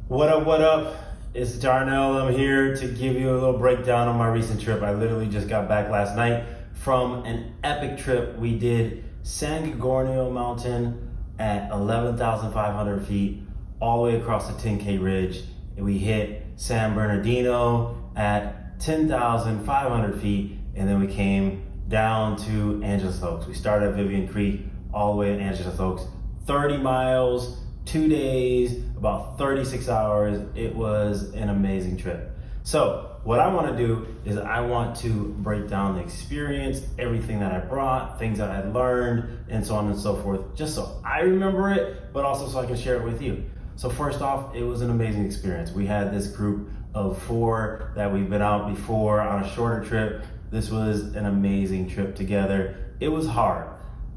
What up, what up? It's Darnell. I'm here to give you a little breakdown on my recent trip. I literally just got back last night from an epic trip. We did San Gorgornio mountain at 11,500 feet, all the way across the 10K ridge. And we hit San Bernardino at 10,500 feet, and then we came down to Angeles Oaks. We started at Vivian Creek, all the way to Angeles Oaks, 30 miles, 2 days, about 36 hours. It was an amazing trip. So what I want to do is I want to break down the experience, everything that I brought, things that I learned, and so on and so forth, just so I remember it, but also so I can share it with you. So first off, it was an amazing experience. We had this group of 4 that we've been out before on a shorter trip. This was an amazing trip together. It was hard.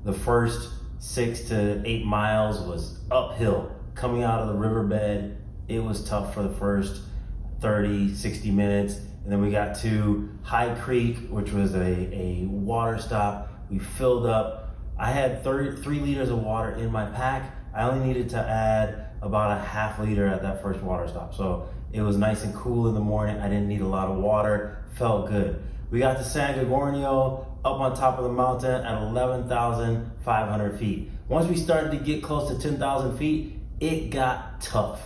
The first 6 to 8 miles was uphill. Coming out of the riverbed, it was tough for the first 30, 60 minutes. And then we got to High Creek, which was a water stop. We filled up. I had 3 liters of water in my pack. I only needed to add about a half liter at that first water stop. So it was nice and cool in the morning. I didn't need a lot of water, felt good. We got to San Gorgornio, up on top of the mountain at 11,500 feet. Once we started to get close to 10,000 feet, it got tough.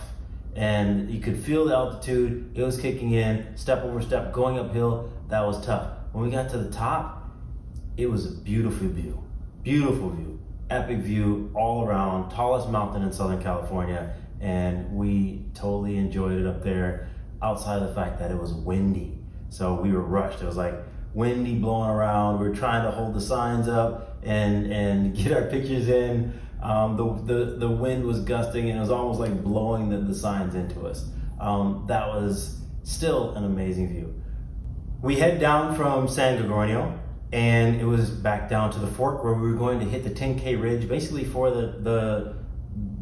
And you could feel the altitude, it was kicking in, step over step, going uphill, that was tough. When we got to the top, it was a beautiful view, epic view all around, tallest mountain in Southern California, and we totally enjoyed it up there, outside of the fact that it was windy. So we were rushed. It was like windy, blowing around. We were trying to hold the signs up and get our pictures in. The wind was gusting and it was almost like blowing the signs into us. That was still an amazing view. We head down from San Gorgornio, and it was back down to the fork where we were going to hit the 10K ridge, basically for the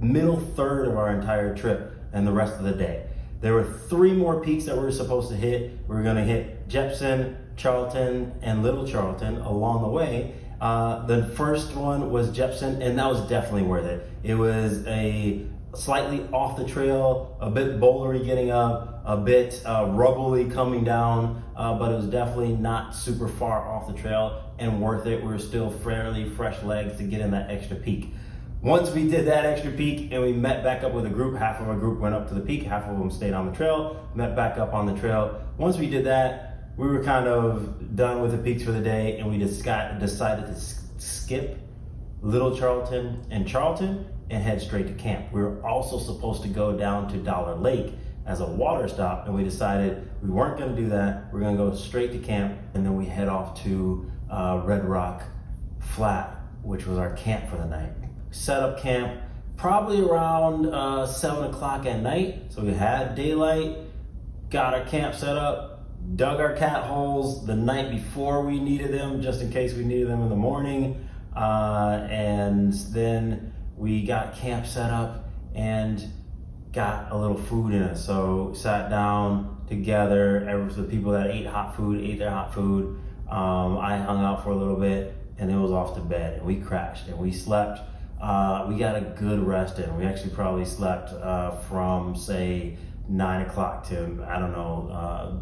middle third of our entire trip and the rest of the day. There were 3 more peaks that we were supposed to hit. We were gonna hit Jepson, Charlton, and Little Charlton along the way. The first one was Jepson, and that was definitely worth it. It was a slightly off the trail, a bit bouldery getting up, a bit rubbly coming down, but it was definitely not super far off the trail and worth it. We were still fairly fresh legs to get in that extra peak. Once we did that extra peak and we met back up with a group, half of our group went up to the peak, half of them stayed on the trail, met back up on the trail. Once we did that, we were kind of done with the peaks for the day, and we just decided to skip Little Charlton and Charlton and head straight to camp. We were also supposed to go down to Dollar Lake as a water stop, and we decided we weren't gonna do that. We're gonna go straight to camp, and then we head off to Red Rock Flat, which was our camp for the night. Set up camp probably around 7 o'clock at night. So we had daylight, got our camp set up, dug our cat holes the night before we needed them, just in case we needed them in the morning. And then we got camp set up and got a little food in us. So sat down together, the people that ate hot food, ate their hot food. I hung out for a little bit, and it was off to bed, and we crashed and we slept. We got a good rest in. We actually probably slept from say 9 o'clock to, I don't know,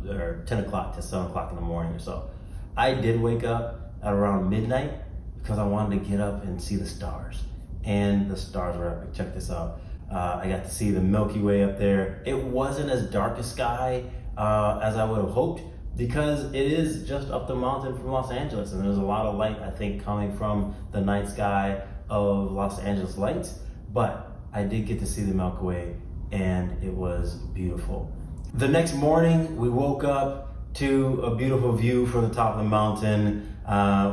or 10 o'clock to 7 o'clock in the morning or so. I did wake up at around midnight because I wanted to get up and see the stars. And the stars were epic. Check this out. I got to see the Milky Way up there. It wasn't as dark a sky as I would have hoped, because it is just up the mountain from Los Angeles, and there's a lot of light, I think, coming from the night sky of Los Angeles lights. But I did get to see the Milky Way, and it was beautiful. The next morning, we woke up to a beautiful view from the top of the mountain.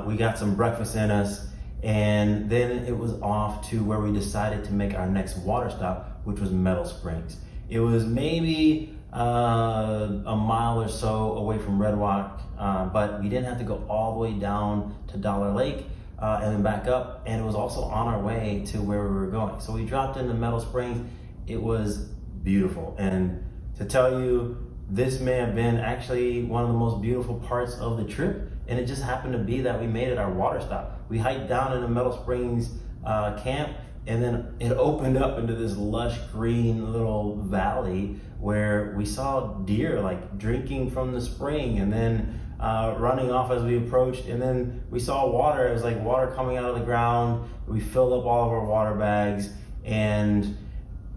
We got some breakfast in us, and then it was off to where we decided to make our next water stop, which was Meadow Springs. It was maybe a mile or so away from Red Rock, but we didn't have to go all the way down to Dollar Lake and then back up, and it was also on our way to where we were going. So we dropped into Meadow Springs. It was beautiful, and to tell you, this may have been actually one of the most beautiful parts of the trip, and it just happened to be that we made it our water stop. We hiked down into Meadow Springs camp, and then it opened up into this lush green little valley where we saw deer like drinking from the spring, and then running off as we approached, and then we saw water. It was like water coming out of the ground. We filled up all of our water bags, and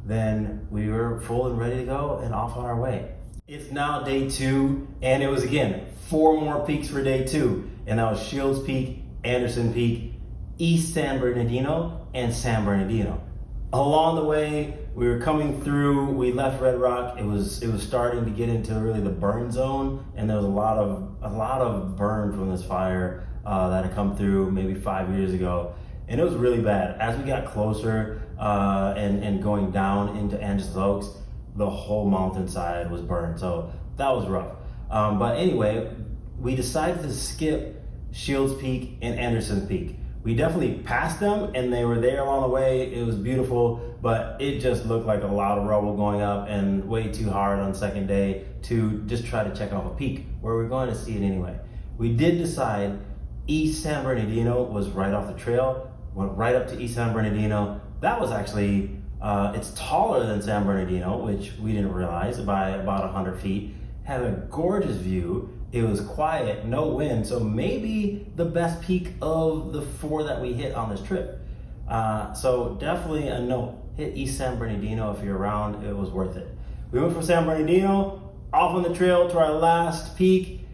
then we were full and ready to go and off on our way. It's now day 2, and it was again 4 more peaks for day 2, and that was Shields Peak, Anderson Peak, East San Bernardino, and San Bernardino. Along the way, we were coming through, we left Red Rock. It was starting to get into really the burn zone, and there was a lot of burn from this fire that had come through maybe 5 years ago, and it was really bad. As we got closer and going down into Angels Oaks, the whole mountainside was burned, so that was rough. But anyway, we decided to skip Shields Peak and Anderson Peak. We definitely passed them, and they were there along the way. It was beautiful, but it just looked like a lot of rubble going up and way too hard on the second day to just try to check off a peak where we're going to see it anyway. We did decide East San Bernardino was right off the trail, went right up to East San Bernardino. That was actually, it's taller than San Bernardino, which we didn't realize, by about 100 feet. Had a gorgeous view. It was quiet, no wind, so maybe the best peak of the 4 that we hit on this trip. So definitely a note, hit East San Bernardino if you're around. It was worth it. We went from San Bernardino off on the trail to our last peak.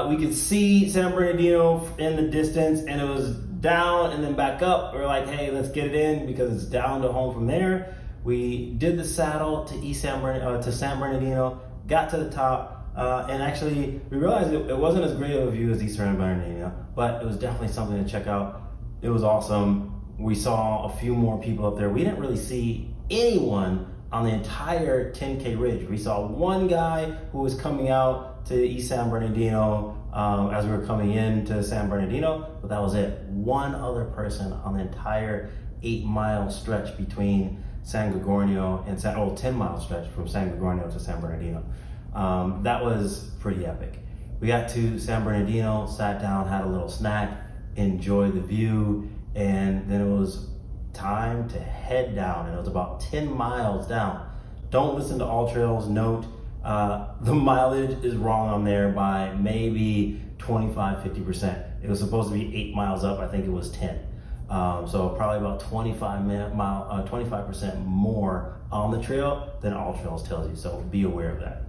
We could see San Bernardino in the distance, and it was down and then back up. We were like, hey, let's get it in because it's down to home from there. We did the saddle to San Bernardino, got to the top. And actually, we realized it wasn't as great of a view as East San Bernardino, but it was definitely something to check out. It was awesome. We saw a few more people up there. We didn't really see anyone on the entire 10K ridge. We saw one guy who was coming out to East San Bernardino as we were coming in to San Bernardino, but that was it. One other person on the entire 8-mile stretch between San Gorgornio and 10-mile stretch from San Gorgornio to San Bernardino. That was pretty epic. We got to San Bernardino, sat down, had a little snack, enjoyed the view, and then it was time to head down, and it was about 10 miles down. Don't listen to All Trails. Note, the mileage is wrong on there by maybe 25-50%. It was supposed to be 8 miles up. I think it was 10. So probably about 25% more on the trail than All Trails tells you. So be aware of that.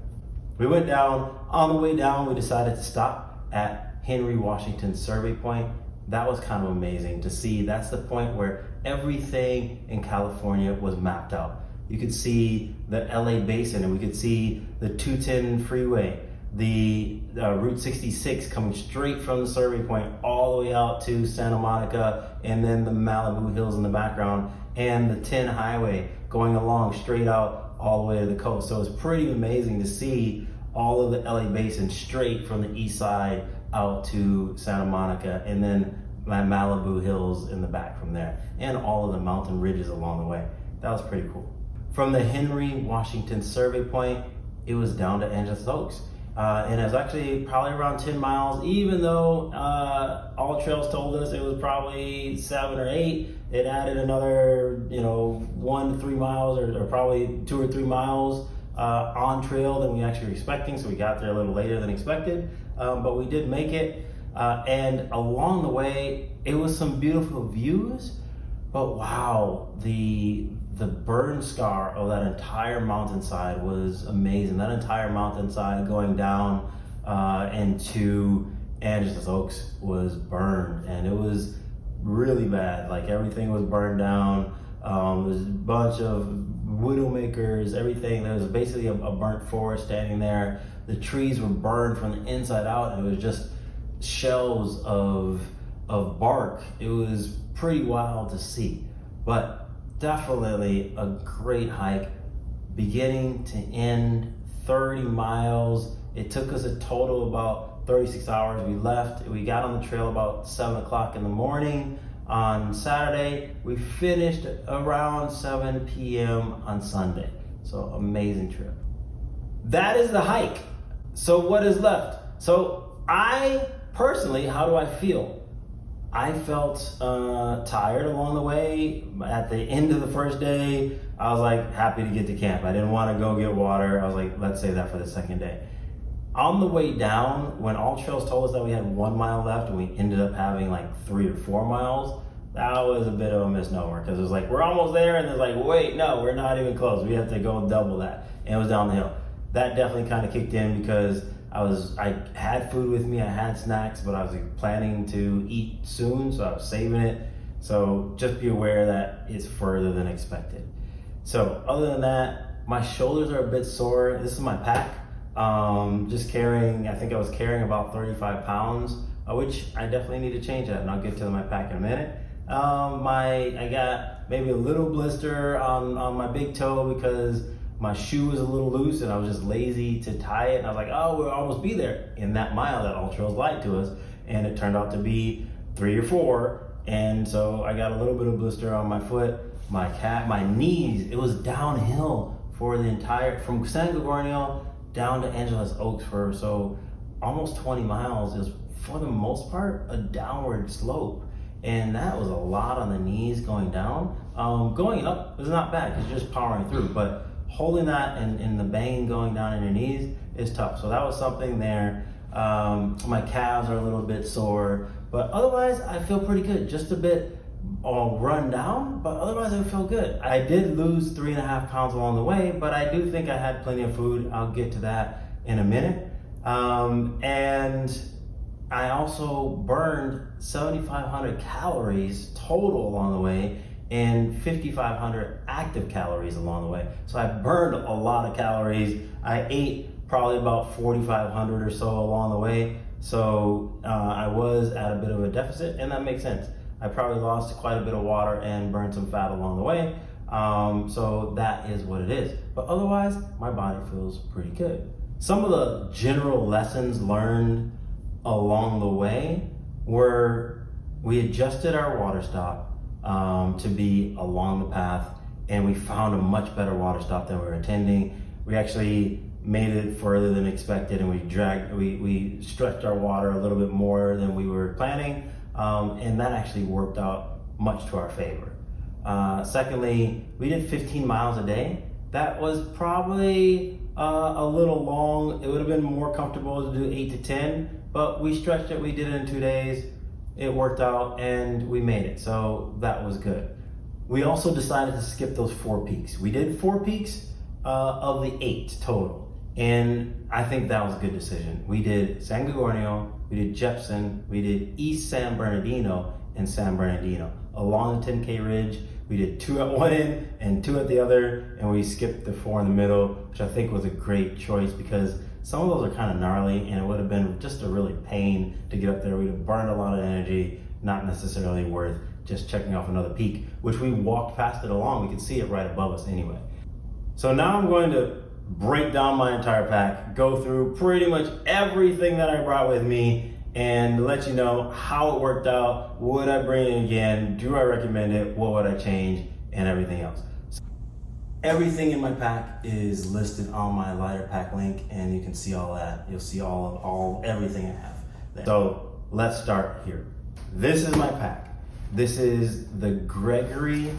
We went down. On the way down, we decided to stop at Henry Washington Survey Point. That was kind of amazing to see. That's the point where everything in California was mapped out. You could see the LA basin, and we could see the 210 freeway, the Route 66 coming straight from the survey point all the way out to Santa Monica, and then the Malibu Hills in the background, and the 10 highway going along straight out all the way to the coast. So it's pretty amazing to see all of the LA basin straight from the east side out to Santa Monica, and then my Malibu Hills in the back from there, and all of the mountain ridges along the way. That was pretty cool. From the Henry Washington Survey Point, it was down to Angels Oaks. And it was actually probably around 10 miles, even though All Trails told us it was probably 7 or 8. It added another, 1 to 3 miles, or probably 2 or 3 miles on trail than we actually were expecting. So we got there a little later than expected, but we did make it. And along the way, it was some beautiful views, but wow, the burn scar of that entire mountainside was amazing. That entire mountainside going down into Angels Oaks was burned, and it was really bad. Like, everything was burned down. There's a bunch of widowmakers, everything. There was basically a burnt forest standing there. The trees were burned from the inside out, and it was just shells of bark. It was pretty wild to see, but definitely a great hike, beginning to end, 30 miles. It took us a total of about 36 hours. We left, we got on the trail about 7 o'clock in the morning on Saturday. We finished around 7 p.m. on Sunday. So amazing trip. That is the hike. So what is left? So I personally, how do I feel? I felt tired along the way. At the end of the first day, I was like happy to get to camp. I didn't want to go get water. I was like, let's save that for the second day. On the way down, when All Trails told us that we had 1 mile left and we ended up having like 3 or 4 miles, that was a bit of a misnomer because it was like, we're almost there, and it's like, wait, no, we're not even close. We have to go double that. And it was down the hill. That definitely kind of kicked in because I had food with me, I had snacks, but I was planning to eat soon, so I was saving it. So just be aware that it's further than expected. So other than that, my shoulders are a bit sore. This is my pack. Just carrying, I think I was carrying about 35 pounds, which I definitely need to change that, and I'll get to my pack in a minute. I got maybe a little blister on my big toe because my shoe was a little loose and I was just lazy to tie it. And I was like, oh, we'll almost be there in that mile that All Trails lied to us. And it turned out to be 3 or 4. And so I got a little bit of blister on my foot, my knees. It was downhill for the entire, from San Gorgornio down to Angeles Oaks for so almost 20 miles. It was for the most part a downward slope. And that was a lot on the knees going down. Going up was not bad because you're just powering through, but holding that and the banging going down in your knees is tough. So that was something there. My calves are a little bit sore, but otherwise I feel pretty good. Just a bit run down, but otherwise I feel good. I did lose 3.5 pounds along the way, but I do think I had plenty of food. I'll get to that in a minute. And I also burned 7,500 calories total along the way and 5,500 active calories along the way. So I burned a lot of calories. I ate probably about 4,500 or so along the way. So I was at a bit of a deficit, and that makes sense. I probably lost quite a bit of water and burned some fat along the way. So that is what it is. But otherwise, my body feels pretty good. Some of the general lessons learned along the way were we adjusted our water stop to be along the path, and we found a much better water stop than we were intending. We actually made it further than expected, and we stretched our water a little bit more than we were planning, and that actually worked out much to our favor. Secondly, we did 15 miles a day. That was probably a little long. It would have been more comfortable to do 8 to 10, but we stretched it. We did it in 2 days. It worked out and we made it, so that was good. We also decided to skip those 4 peaks. We did 4 peaks of the 8 total, and I think that was a good decision. We did San Gorgornio, we did Jepson, we did East San Bernardino and San Bernardino. Along the 10K ridge, we did 2 at one end and 2 at the other, and we skipped the 4 in the middle, which I think was a great choice because some of those are kind of gnarly, and it would have been just a really pain to get up there. We'd have burned a lot of energy, not necessarily worth just checking off another peak, which we walked past it along. We could see it right above us anyway. So now I'm going to break down my entire pack, go through pretty much everything that I brought with me, and let you know how it worked out. Would I bring it again? Do I recommend it? What would I change? And everything else. Everything in my pack is listed on my lighter pack link, and you can see all that. You'll see everything I have there. So let's start here. This is my pack. This is the Gregory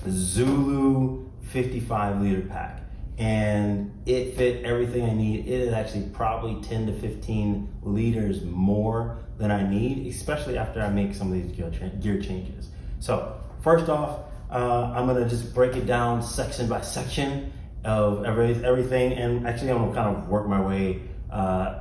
Zulu 55 liter pack, and it fit everything I need. It is actually probably 10 to 15 liters more than I need, especially after I make some of these gear changes. So first off, I'm gonna just break it down section by section of everything, and actually I'm gonna kind of work my way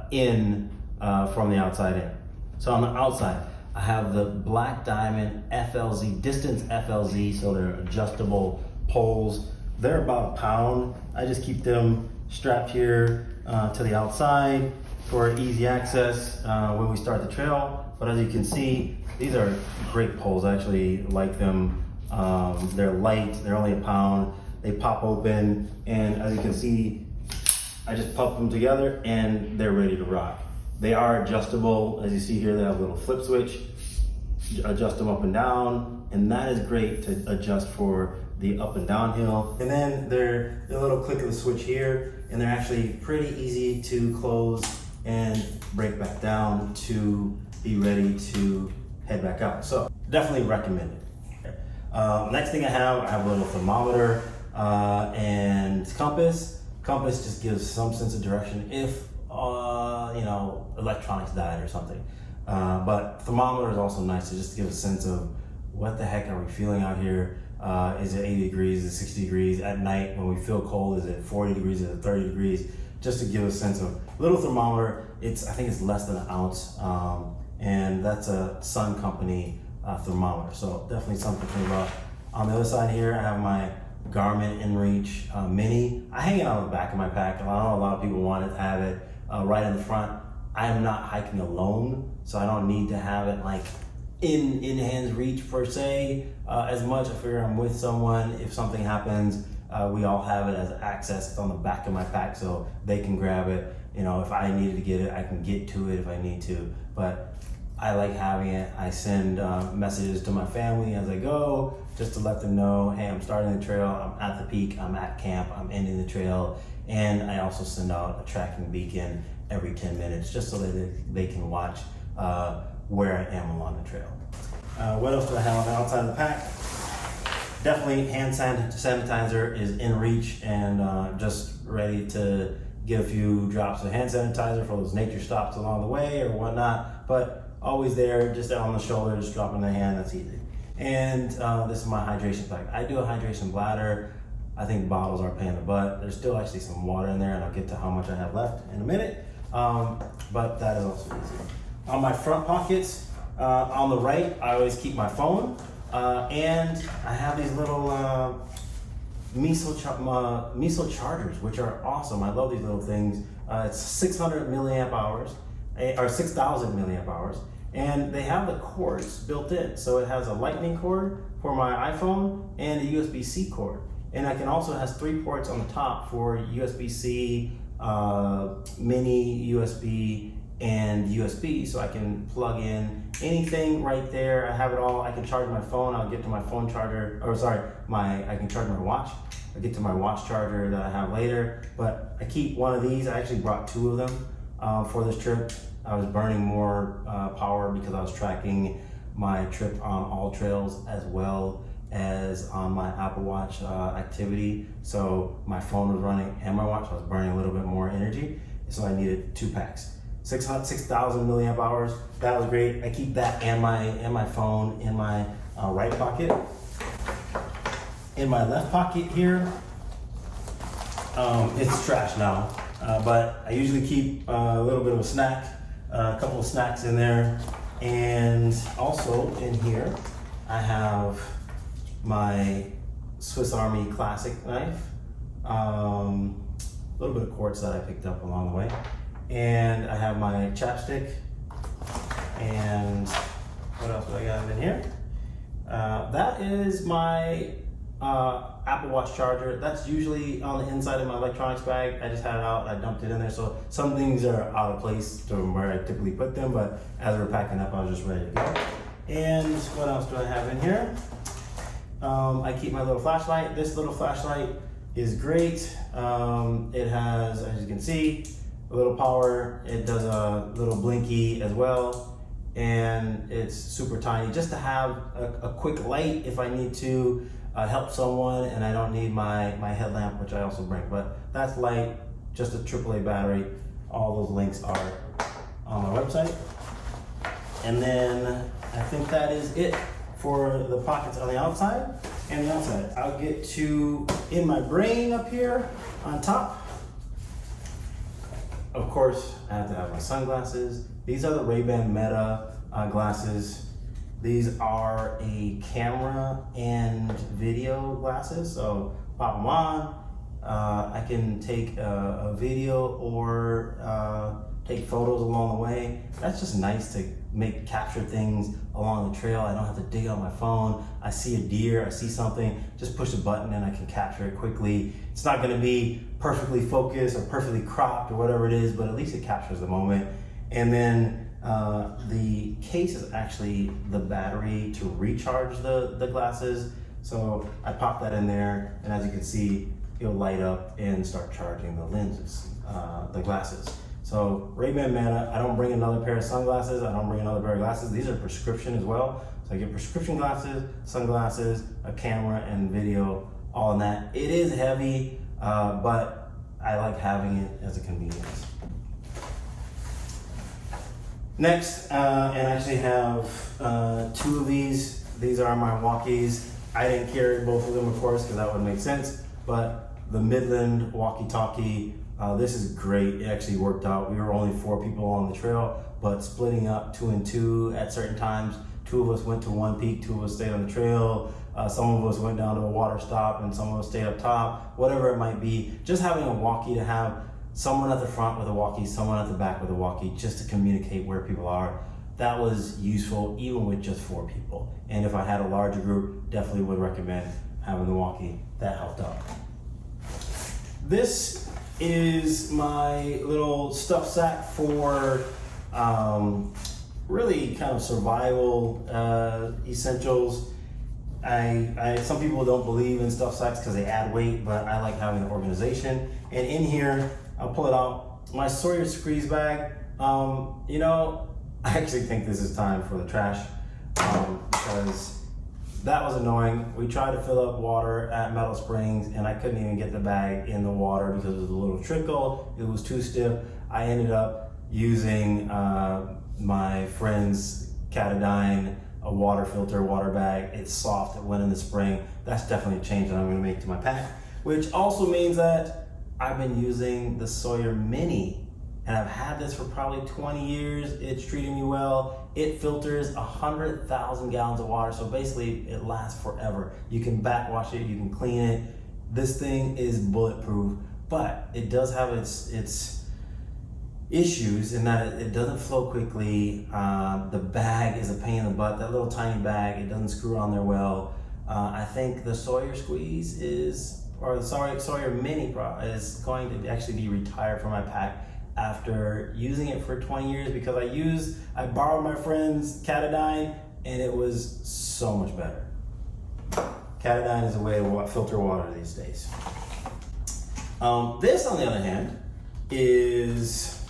in from the outside in. So on the outside, I have the Black Diamond FLZ, Distance FLZ, so they're adjustable poles. They're about a pound. I just keep them strapped here to the outside for easy access when we start the trail. But as you can see, these are great poles. I actually like them. They're light, they're only a pound. They pop open, and as you can see, I just pump them together and they're ready to rock. They are adjustable. As you see here, they have a little flip switch. Adjust them up and down, and that is great to adjust for the up and downhill. And then they're a little click of the switch here, and they're actually pretty easy to close and break back down to be ready to head back out. So definitely recommend it. Next thing I have a little thermometer and compass. Compass just gives some sense of direction if electronics died or something. But thermometer is also nice to just give a sense of what the heck are we feeling out here. Is it 80 degrees, is it 60 degrees? At night when we feel cold, is it 40 degrees, is it 30 degrees? Just to give a sense of little thermometer. I think it's less than an ounce, and that's a Sun Company thermometer. So definitely something to think about. On the other side here, I have my Garmin InReach Mini. I hang it on the back of my pack. I know a lot of people want to have it right in the front. I am not hiking alone, so I don't need to have it like in hand's reach per se as much. I figure I'm with someone. If something happens, we all have it as access. It's on the back of my pack, so they can grab it. If I needed to get it, I can get to it if I need to. But I like having it. I send messages to my family as I go, just to let them know, hey, I'm starting the trail, I'm at the peak, I'm at camp, I'm ending the trail. And I also send out a tracking beacon every 10 minutes, just so that they can watch where I am along the trail. What else do I have on the outside of the pack? Definitely hand sanitizer is in reach, and just ready to get a few drops of hand sanitizer for those nature stops along the way or whatnot. But always there, just on the shoulder, just dropping the hand, that's easy. And this is my hydration pack. I do a hydration bladder. I think bottles are a pain in the butt. There's still actually some water in there, and I'll get to how much I have left in a minute. But that is also easy. On my front pockets, on the right, I always keep my phone, and I have these little miso chargers, which are awesome. I love these little things. It's 600 milliamp hours, or 6,000 milliamp hours, and they have the cords built in. So it has a lightning cord for my iPhone and a USB-C cord. And it also has 3 ports on the top for USB-C, mini USB, and USB, so I can plug in anything right there. I have it all. I can charge my phone. I'll get to my phone charger, I can charge my watch. I'll get to my watch charger that I have later, but I keep one of these. I actually brought 2 of them for this trip. I was burning more power because I was tracking my trip on all trails as well as on my Apple Watch activity. So my phone was running and my watch, I was burning a little bit more energy. So I needed 2 packs. 6,000 milliamp hours, that was great. I keep that and my phone in my right pocket. In my left pocket here, it's trash now, but I usually keep a little bit of a snack, a couple of snacks in there. And also in here, I have my Swiss Army Classic knife, a little bit of quartz that I picked up along the way, and I have my chapstick. And what else do I got in here? That is my Apple Watch charger. That's usually on the inside of my electronics bag. I just had it out, I dumped it in there. So some things are out of place from where I typically put them, but as we're packing up, I was just ready to go. And what else do I have in here? I keep my little flashlight. This little flashlight is great. It has, as you can see, a little power. It does a little blinky as well. And it's super tiny, just to have a quick light if I need to help someone and I don't need my headlamp, which I also bring. But that's light, just a AAA battery. All those links are on my website. And then I think that is it for the pockets on the outside and the outside. I'll get to in my brain up here on top. Of course, I have to have my sunglasses. These are the Ray-Ban Meta glasses. These are a camera and video glasses, so pop them on. I can take a video or take photos along the way. That's just nice to capture things along the trail. I don't have to dig on my phone. I see a deer, I see something, just push a button and I can capture it quickly. It's not gonna be perfectly focused or perfectly cropped or whatever it is, but at least it captures the moment. And then the case is actually the battery to recharge the glasses. So I pop that in there, and as you can see, it'll light up and start charging the lenses, the glasses. So Ray-Ban Meta, I don't bring another pair of sunglasses, I don't bring another pair of glasses. These are prescription as well. So I get prescription glasses, sunglasses, a camera, and video, all in that. It is heavy, but I like having it as a convenience. Next, and I actually have 2 of these. These are my Walkies. I didn't carry both of them, of course, because that wouldn't make sense, but the Midland Walkie-Talkie, this is great. It actually worked out. We were only 4 people on the trail, but splitting up 2 and 2 at certain times. 2 of us went to one peak, 2 of us stayed on the trail. Some of us went down to a water stop, and some of us stayed up top, whatever it might be. Just having a Walkie, to have someone at the front with a Walkie, someone at the back with a Walkie, just to communicate where people are. That was useful even with just 4 people. And if I had a larger group, definitely would recommend having the Walkie. That helped out. This is my little stuff sack for really kind of survival essentials. Some people don't believe in stuff sacks because they add weight, but I like having the organization. And in here, I'll pull it out, my Sawyer squeeze bag. You know, I actually think this is time for the trash because that was annoying. We tried to fill up water at Meadow Springs and I couldn't even get the bag in the water because it was a little trickle. It was too stiff. I ended up using my friend's Carabiner, a water filter, water bag. It's soft, it went in the spring. That's definitely a change that I'm gonna make to my pack, which also means that I've been using the Sawyer Mini, and I've had this for probably 20 years. It's treating me well. It filters 100,000 gallons of water, so basically it lasts forever. You can backwash it, you can clean it. This thing is bulletproof, but it does have its issues in that it doesn't flow quickly. The bag is a pain in the butt. That little tiny bag, it doesn't screw on there well. I think the Sawyer Squeeze or the Sawyer Mini is going to actually be retired from my pack after using it for 20 years because I borrowed my friend's Carabiner and it was so much better. Carabiner is a way to filter water these days. This, on the other hand, is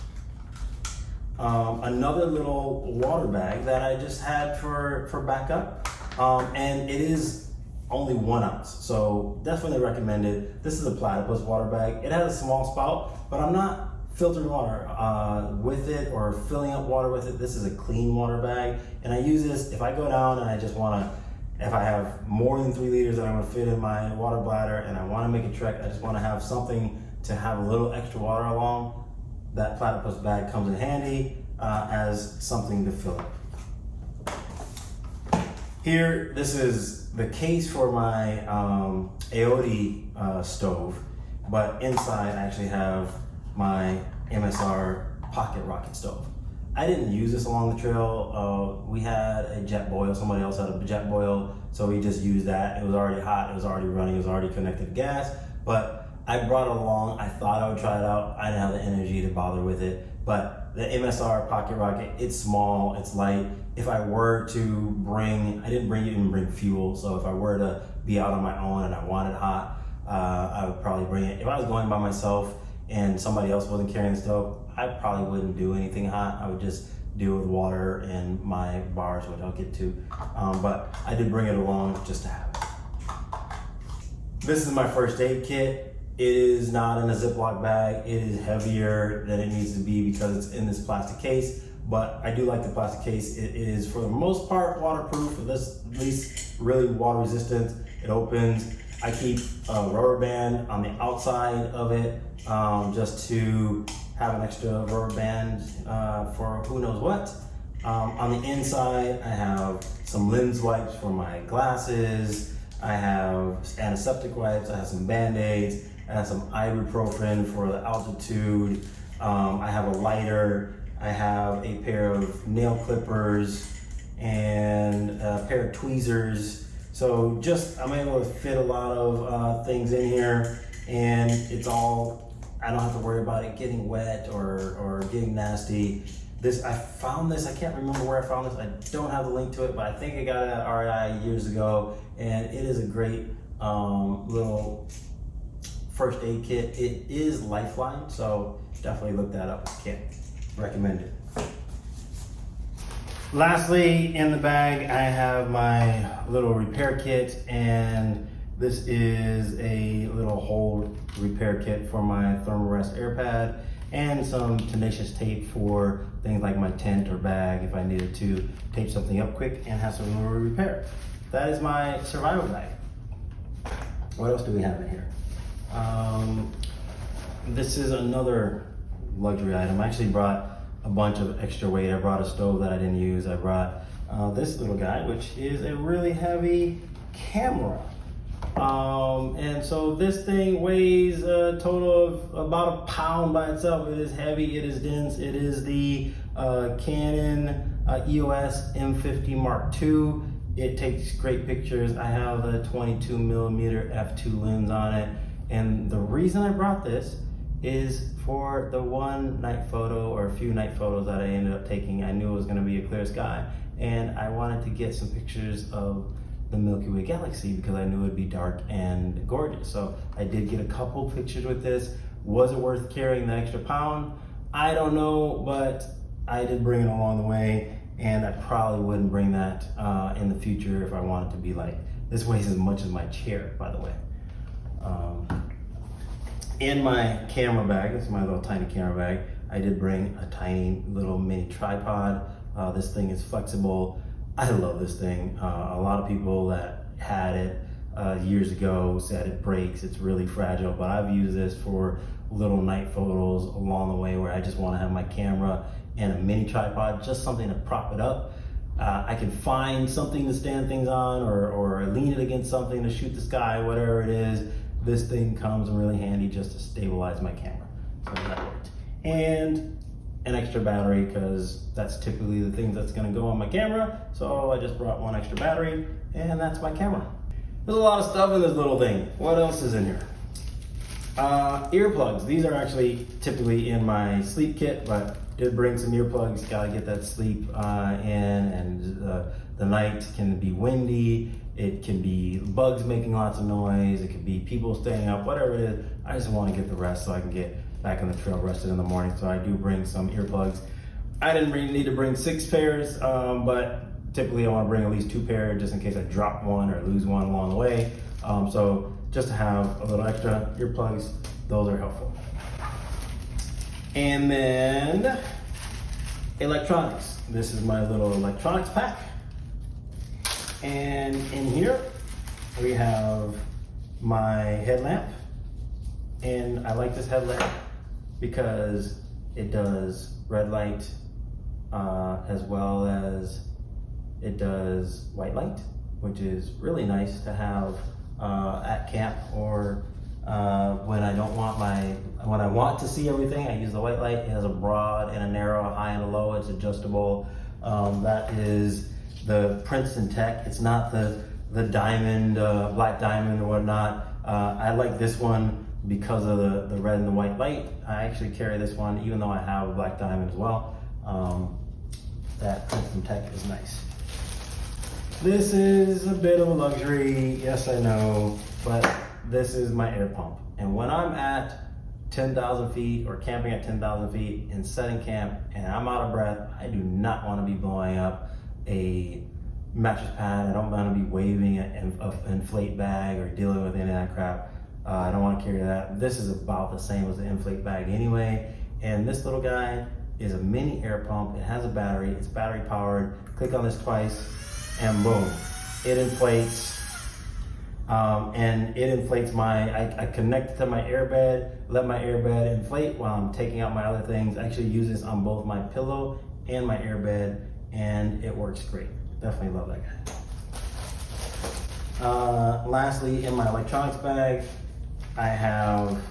another little water bag that I just had for backup, and it is only 1 ounce, so definitely recommend it. This is a platypus water bag. It has a small spout, but I'm not filtering water with it or filling up water with it. This is a clean water bag, and I use this if I go down and I just want to, if I have more than 3 liters that I'm going to fit in my water bladder and I want to make a trek, I just want to have something to have a little extra water along. That platypus bag comes in handy as something to fill up. Here, this is the case for my Aote stove, but inside I actually have my MSR pocket rocket stove. I didn't use this along the trail. We had a jet boil, somebody else had a jet boil, so we just used that. It was already hot, it was already running, it was already connected to gas, but I brought it along. I thought I would try it out. I didn't have the energy to bother with it, but the MSR Pocket Rocket, it's small, it's light. If I were to bring, I didn't even bring fuel, so if I were to be out on my own and I wanted hot, I would probably bring it. If I was going by myself and somebody else wasn't carrying the stove, I probably wouldn't do anything hot. I would just deal with water and my bars, which I'll get to. But I did bring it along just to have it. This is my first aid kit. It is not in a Ziploc bag. It is heavier than it needs to be because it's in this plastic case, but I do like the plastic case. It is, for the most part, waterproof, at least really water resistant. It opens. I keep a rubber band on the outside of it just to have an extra rubber band for who knows what. On the inside, I have some lens wipes for my glasses. I have antiseptic wipes. I have some Band-Aids. I have some ibuprofen for the altitude. I have a lighter. I have a pair of nail clippers and a pair of tweezers. So I'm able to fit a lot of things in here, and it's all, I don't have to worry about it getting wet or getting nasty. I found this, I can't remember where I found this. I don't have the link to it, but I think I got it at REI years ago, and it is a great little first aid kit. It is Lifeline, so definitely look that up if you can. Recommend it. Lastly, in the bag, I have my little repair kit, and this is a little hole repair kit for my Thermometer air pad and some tenacious tape for things like my tent or bag if I needed to tape something up quick and have some little repair. That is my survival bag. What else do we have in here? This is another luxury item. I actually brought a bunch of extra weight. I brought a stove that I didn't use. I brought this little guy, which is a really heavy camera. And so this thing weighs a total of about a pound by itself. It is heavy, it is dense. It is the Canon EOS M50 Mark II. It takes great pictures. I have a 22mm f2 lens on it. And the reason I brought this is for the one night photo or a few night photos that I ended up taking. I knew it was gonna be a clear sky, and I wanted to get some pictures of the Milky Way galaxy because I knew it'd be dark and gorgeous. So I did get a couple pictures with this. Was it worth carrying the extra pound? I don't know, but I did bring it along the way, and I probably wouldn't bring that in the future if I wanted to be light. This weighs as much as my chair, by the way. In my camera bag, this is my little tiny camera bag, I did bring a tiny little mini tripod. This thing is flexible. I love this thing. A lot of people that had it years ago said it breaks, it's really fragile, but I've used this for little night photos along the way where I just want to have my camera and a mini tripod, just something to prop it up. I can find something to stand things on or lean it against something to shoot the sky, whatever it is. This thing comes in really handy just to stabilize my camera. So that worked. And an extra battery, because that's typically the thing that's gonna go on my camera. So I just brought one extra battery, and that's my camera. There's a lot of stuff in this little thing. What else is in here? Earplugs. These are actually typically in my sleep kit, but did bring some earplugs. Gotta get that sleep in, and the night can be windy. It can be bugs making lots of noise. It could be people staying up, whatever it is. I just want to get the rest so I can get back on the trail rested in the morning. So I do bring some earplugs. I didn't really need to bring 6 pairs, but typically I want to bring at least 2 pairs just in case I drop one or lose one along the way. So just to have a little extra earplugs, those are helpful. And then electronics. This is my little electronics pack. And in here, we have my headlamp. And I like this headlamp because it does red light as well as it does white light, which is really nice to have at camp or when I want to see everything, I use the white light. It has a broad and a narrow, a high and a low. It's adjustable. That is the Princeton Tech. It's not the diamond, black diamond or whatnot. I like this one because of the red and the white light. I actually carry this one even though I have a black diamond as well. That Princeton Tech is nice. This is a bit of a luxury, yes I know, but this is my air pump. And when I'm at 10,000 feet or camping at 10,000 feet and setting camp and I'm out of breath, I do not want to be blowing up a mattress pad. I don't want to be waving an inflate bag or dealing with any of that crap. I don't want to carry that. This is about the same as the inflate bag anyway. And this little guy is a mini air pump. It has a battery. It's battery powered. Click on this twice and boom, it inflates. And it inflates I connect it to my airbed, let my airbed inflate while I'm taking out my other things. I actually use this on both my pillow and my airbed, and it works great. Definitely love that guy. Lastly, in my electronics bag, I have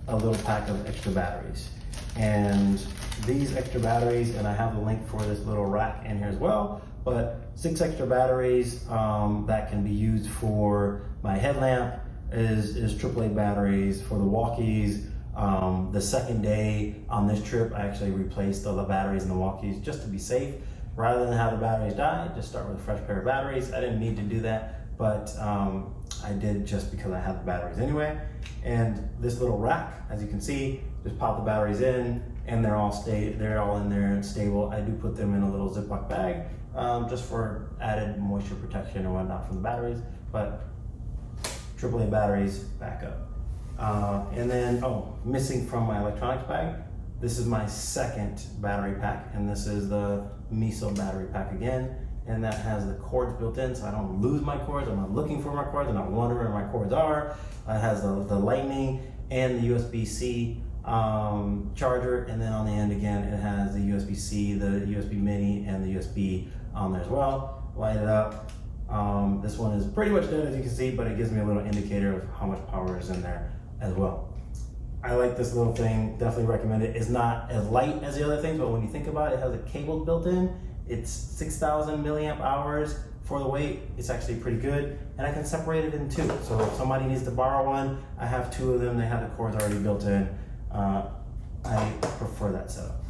a little pack of extra batteries. And these extra batteries, and I have the link for this little rack in here as well, but 6 extra batteries that can be used for my headlamp is AAA batteries. For the Walkies, the second day on this trip, I actually replaced all the batteries in the Walkies just to be safe. Rather than have the batteries die, just start with a fresh pair of batteries. I didn't need to do that, but I did just because I had the batteries anyway. And this little rack, as you can see, just pop the batteries in, and they're all in there and stable. I do put them in a little Ziploc bag, just for added moisture protection and whatnot from the batteries, but AAA batteries back up. And then, missing from my electronics bag, this is my second battery pack, and this is the Miso battery pack again, and that has the cords built in, so I don't lose my cords. I'm not looking for my cords. I'm not wondering where my cords are. It has the lightning and the USB-C charger, and then on the end again, it has the USB-C, the USB mini, and the USB on there as well. Light it up. This one is pretty much dead, as you can see, but it gives me a little indicator of how much power is in there as well. I like this little thing, definitely recommend it. It's not as light as the other things, but when you think about it, it has a cable built in. It's 6,000 milliamp hours for the weight. It's actually pretty good, and I can separate it in two. So if somebody needs to borrow one, I have two of them. They have the cords already built in. I prefer that setup.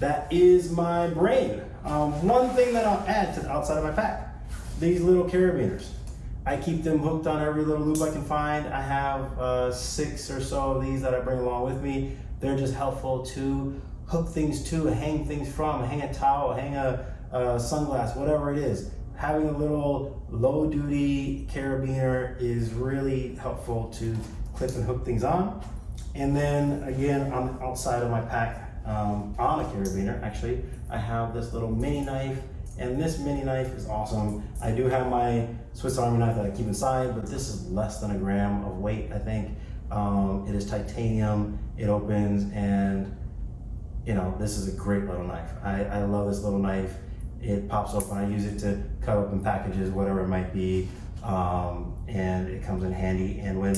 That is my brain. One thing that I'll add to the outside of my pack, these little carabiners. I keep them hooked on every little loop I can find. I have 6 or so of these that I bring along with me. They're just helpful to hook things to, hang things from, hang a towel, hang a sunglass, whatever it is. Having a little low duty carabiner is really helpful to clip and hook things on. And then again, on the outside of my pack, on a carabiner, actually, I have this little mini knife, and this mini knife is awesome. I do have my Swiss Army knife that I keep inside, but this is less than a gram of weight, I think. It is titanium, it opens, and you know, this is a great little knife. I love this little knife. It pops open. I use it to cut open packages, whatever it might be, and it comes in handy. And when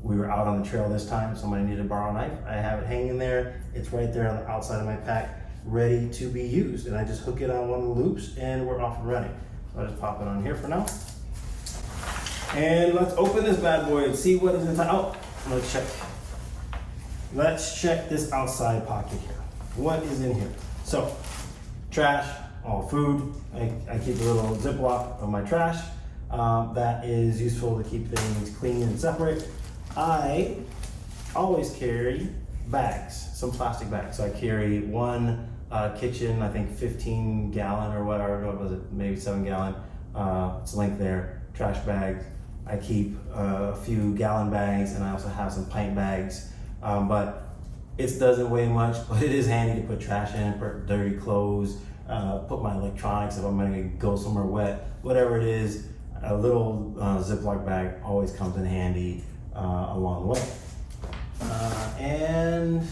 we were out on the trail this time, somebody needed to borrow a knife, I have it hanging there. It's right there on the outside of my pack, ready to be used. And I just hook it on one of the loops and we're off and running. So I just pop it on here for now. And let's open this bad boy and see what is inside. Oh, let's check. Let's check this outside pocket here. What is in here? So, trash, all food. I keep a little Ziploc of my trash. That is useful to keep things clean and separate. I always carry bags, some plastic bags. So I carry one kitchen, I think 15 gallon or whatever, what was it, maybe 7 gallon. It's linked there, trash bags. I keep a few gallon bags, and I also have some pint bags. But it doesn't weigh much, but it is handy to put trash in, put dirty clothes, put my electronics if I'm gonna go somewhere wet, whatever it is. A little Ziploc bag always comes in handy along the way. And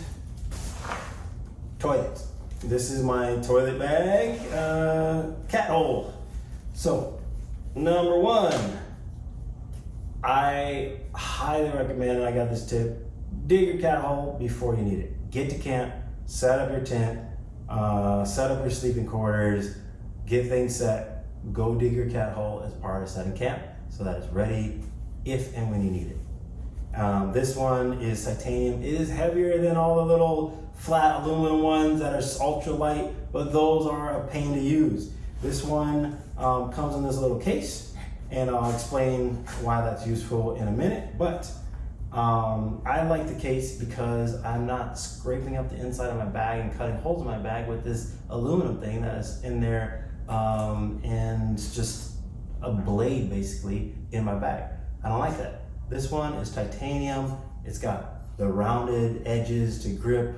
toilets. This is my toilet bag, cat hole. So, number one, I highly recommend, and I got this tip, dig your cat hole before you need it. Get to camp, set up your tent, set up your sleeping quarters, get things set, go dig your cat hole as part of setting camp so that it's ready if and when you need it. This one is titanium. It is heavier than all the little flat aluminum ones that are ultra light, but those are a pain to use. This one comes in this little case, and I'll explain why that's useful in a minute, but I like the case because I'm not scraping up the inside of my bag and cutting holes in my bag with this aluminum thing that is in there, and it's just a blade basically in my bag. I don't like that. This one is titanium. It's got the rounded edges to grip.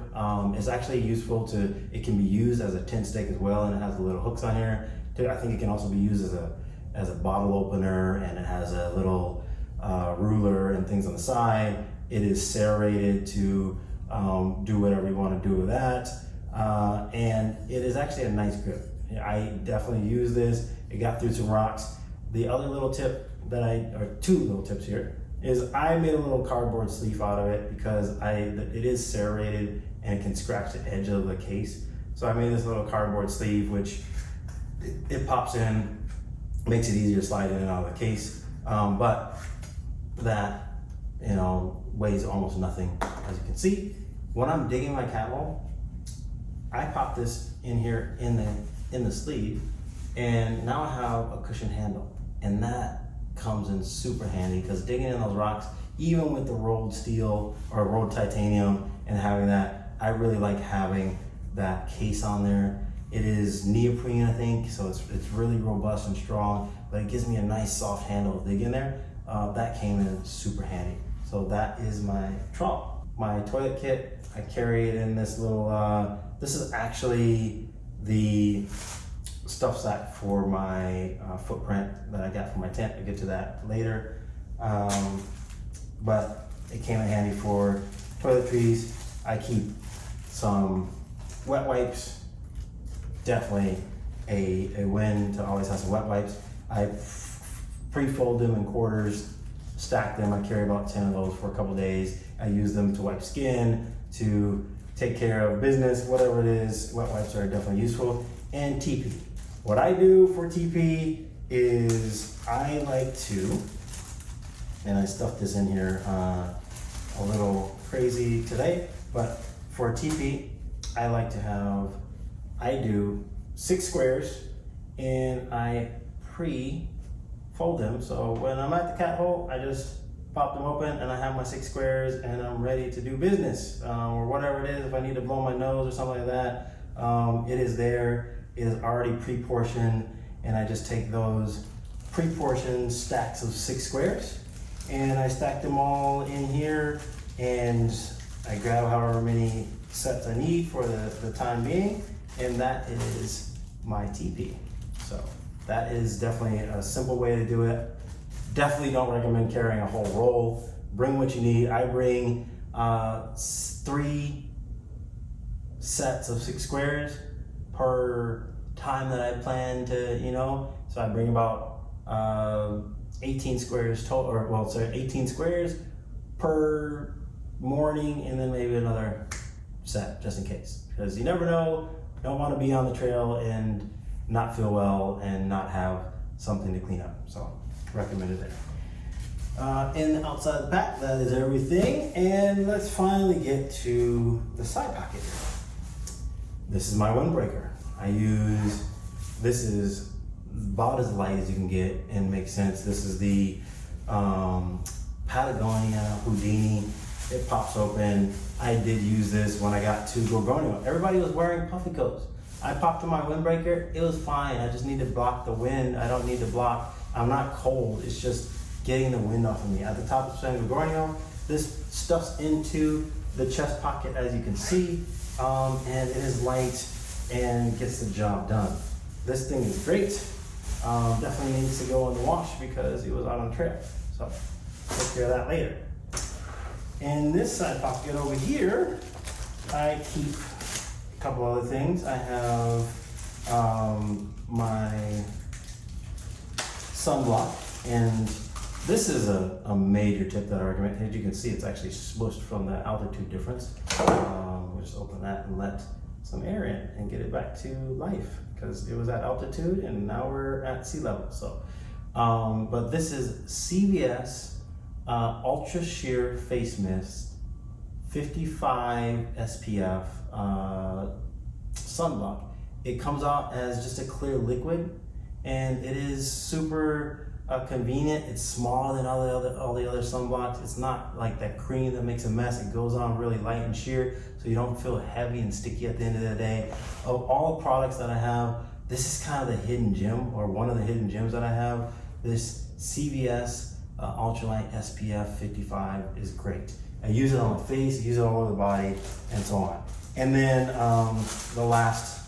It's actually useful it can be used as a tent stake as well, and it has the little hooks on here. I think it can also be used as a bottle opener, and it has a little ruler and things on the side. It is serrated to do whatever you want to do with that. And it is actually a nice grip. I definitely use this. It got through some rocks. The other little tip or two little tips here, is I made a little cardboard sleeve out of it because it is serrated and it can scratch the edge of the case. So I made this little cardboard sleeve, which it pops in, makes it easier to slide in and out of the case. But that, weighs almost nothing, as you can see. When I'm digging my cat hole, I pop this in here in the sleeve, and now I have a cushion handle, and that comes in super handy because digging in those rocks, even with the rolled steel or rolled titanium and having that, I really like having that case on there. It is neoprene, I think, so it's really robust and strong, but it gives me a nice soft handle to dig in there. That came in super handy. So that is my trunk. My toilet kit, I carry it in this little, this is actually the stuff sack for my footprint that I got from my tent. I'll get to that later. But it came in handy for toiletries. I keep some wet wipes. Definitely a win to always have some wet wipes. I pre-fold them in quarters, stack them. I carry about 10 of those for a couple days. I use them to wipe skin, to take care of business, whatever it is. Wet wipes are definitely useful. And TP. What I do for TP is I like to, and I stuffed this in here a little crazy today, but for TP, I like to have, I do 6 squares and I pre-fold them. So when I'm at the cat hole, I just pop them open and I have my 6 squares and I'm ready to do business or whatever it is. If I need to blow my nose or something like that, it is there. It is already pre-portioned and I just take those pre-portioned stacks of 6 squares and I stack them all in here and I grab however many sets I need for the time being, and that is my TP. So that is definitely a simple way to do it. Definitely don't recommend carrying a whole roll. Bring what you need. I bring 3 sets of 6 squares per time that I plan to, so I bring about 18 squares total, or well, sorry, 18 squares per morning, and then maybe another set just in case, because you never know. Don't want to be on the trail and not feel well and not have something to clean up. So recommended there. And outside the pack, that is everything. And let's finally get to the side pocket. This is my windbreaker. This is about as light as you can get and makes sense. This is the Patagonia Houdini. It pops open. I did use this when I got to Gorgornio. Everybody was wearing puffy coats. I popped in my windbreaker. It was fine. I just need to block the wind. I don't need to block. I'm not cold. It's just getting the wind off of me. At the top of San Gorgornio, this stuffs into the chest pocket, as you can see, and it is light and gets the job done. This thing is great. Definitely needs to go in the wash because it was out on the trail. So take care of that later. In this side pocket over here, I keep a couple other things. I have my sunblock, and this is a major tip that I recommend. As you can see, it's actually smushed from the altitude difference. We'll just open that and let some air in and get it back to life, because it was at altitude and now we're at sea level. So, but this is CVS Ultra Sheer Face Mist 55 SPF sunblock. It comes out as just a clear liquid, and it is super convenient. It's smaller than all the other sunblocks. It's not like that cream that makes a mess. It goes on really light and sheer, so you don't feel heavy and sticky at the end of the day. Of all the products that I have, this is kind of the hidden gem, or one of the hidden gems that I have. This CVS Ultralight SPF 55 is great. I use it on my face, I use it all over the body, and so on. And then the last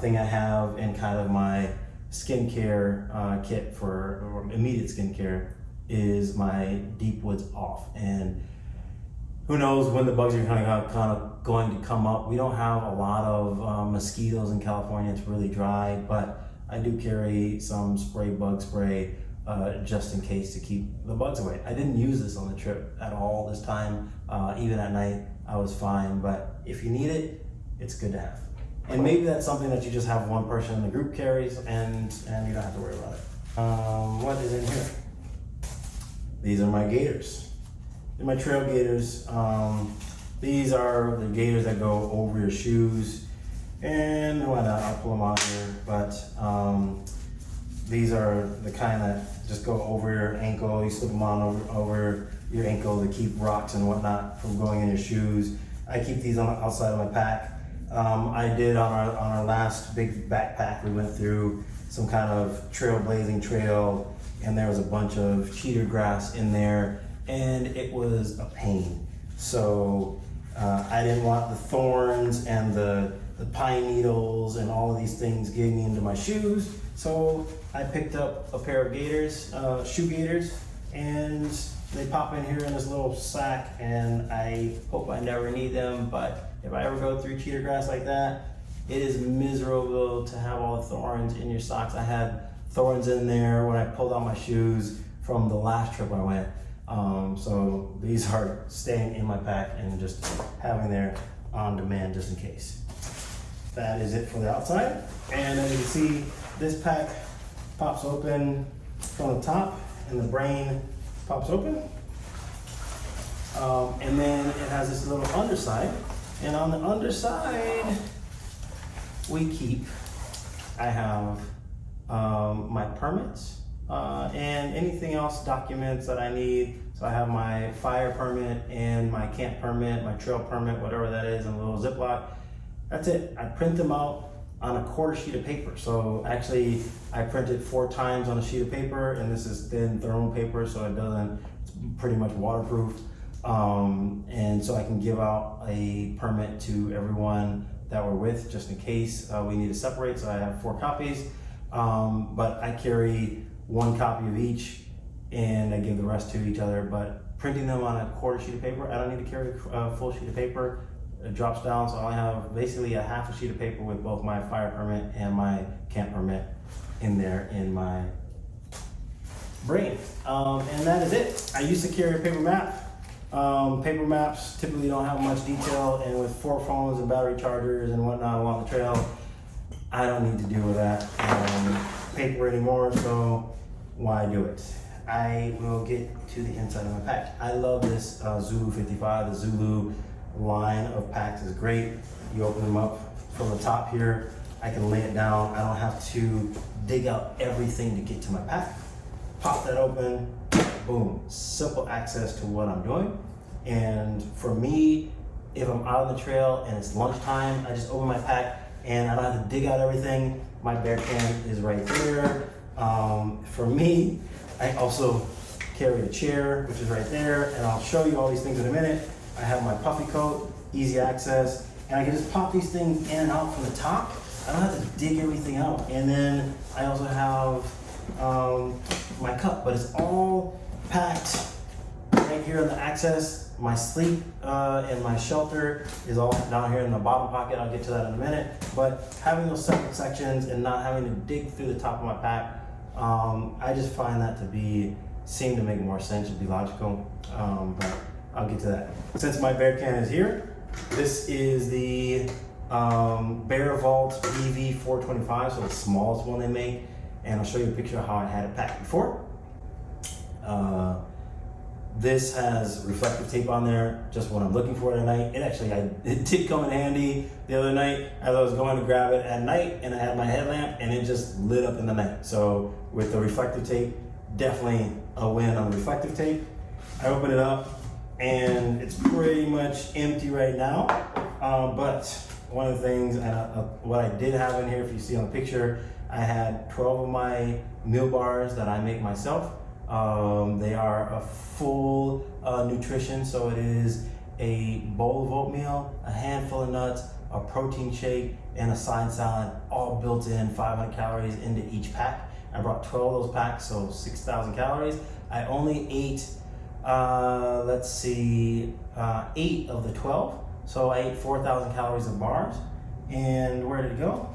thing I have in kind of my skincare kit for immediate skincare is my Deep Woods Off. And who knows when the bugs are kind of going to come up. We don't have a lot of mosquitoes in California. It's really dry, but I do carry some bug spray just in case to keep the bugs away. I didn't use this on the trip at all this time. Even at night, I was fine, but if you need it, it's good to have. And maybe that's something that you just have one person in the group carries, and you don't have to worry about it. What is in here? These are my gaiters. They're my trail gaiters. These are the gaiters that go over your shoes, and why not? I'll pull them out here. But these are the kind that just go over your ankle. You slip them on over your ankle to keep rocks and whatnot from going in your shoes. I keep these on the outside of my pack. I did on our last big backpack, we went through some kind of trailblazing trail, and there was a bunch of cheater grass in there, and it was a pain. So I didn't want the thorns and the pine needles and all of these things getting into my shoes. So I picked up a pair of gaiters, shoe gaiters, and they pop in here in this little sack, and I hope I never need them, but if I ever go through cheater grass like that, it is miserable to have all the thorns in your socks. I had thorns in there when I pulled out my shoes from the last trip I went. So these are staying in my pack and just having there on demand just in case. That is it for the outside. And as you can see, this pack pops open from the top and the brain pops open. And then it has this little underside. And on the underside, I have my permits and anything else, documents that I need. So I have my fire permit and my camp permit, my trail permit, whatever that is, in a little Ziploc. That's it. I print them out on a quarter sheet of paper. So actually I print it 4 times on a sheet of paper, and this is thin thermal paper, so it's pretty much waterproof. And so I can give out a permit to everyone that we're with, just in case we need to separate. So I have 4 copies, but I carry 1 copy of each, and I give the rest to each other. But printing them on a quarter sheet of paper, I don't need to carry a full sheet of paper. It drops down, so I have basically a half a sheet of paper with both my fire permit and my camp permit in there in my brain. And that is it. I used to carry a paper map. Paper maps typically don't have much detail, and with 4 phones and battery chargers and whatnot along the trail, I don't need to deal with that paper anymore, so why do it? I will get to the inside of my pack. I love this Zulu 55. The Zulu line of packs is great. You open them up from the top here, I can lay it down. I don't have to dig out everything to get to my pack. Pop that open, boom, simple access to what I'm doing. And for me, if I'm out on the trail and it's lunchtime, I just open my pack and I don't have to dig out everything. My bear can is right there. For me, I also carry a chair, which is right there, and I'll show you all these things in a minute. I have my puffy coat, easy access, and I can just pop these things in and out from the top. I don't have to dig everything out. And then I also have my cup, but it's all packed right here on the access. My sleep and my shelter is all down here in the bottom pocket. I'll get to that in a minute. But having those separate sections and not having to dig through the top of my pack, I just find that to seem to make more sense, to be logical. But I'll get to that. Since my bear can is here, this is the Bear Vault BV 425, so the smallest one they make. And I'll show you a picture of how I had it packed before. This has reflective tape on there, just what I'm looking for at night. It did come in handy the other night as I was going to grab it at night, and I had my headlamp and it just lit up in the night. So with the reflective tape, definitely a win on the reflective tape. I open it up and it's pretty much empty right now. But one of the things, what I did have in here, if you see on the picture, I had 12 of my meal bars that I make myself. They are a full nutrition, so it is a bowl of oatmeal, a handful of nuts, a protein shake, and a side salad, all built in 500 calories into each pack. I brought 12 of those packs, so 6,000 calories. I only ate, 8 of the 12, so I ate 4,000 calories of bars. And where did it go?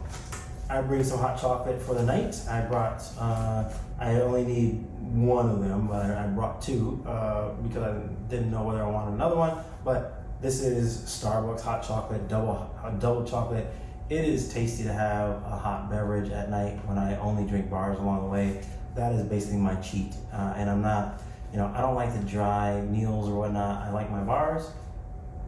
I bring some hot chocolate for the night. I brought, I only need 1 of them, but I brought 2 because I didn't know whether I wanted another one. But this is Starbucks hot chocolate, double chocolate. It is tasty to have a hot beverage at night when I only drink bars along the way. That is basically my cheat. And I'm not, I don't like the dry meals or whatnot. I like my bars.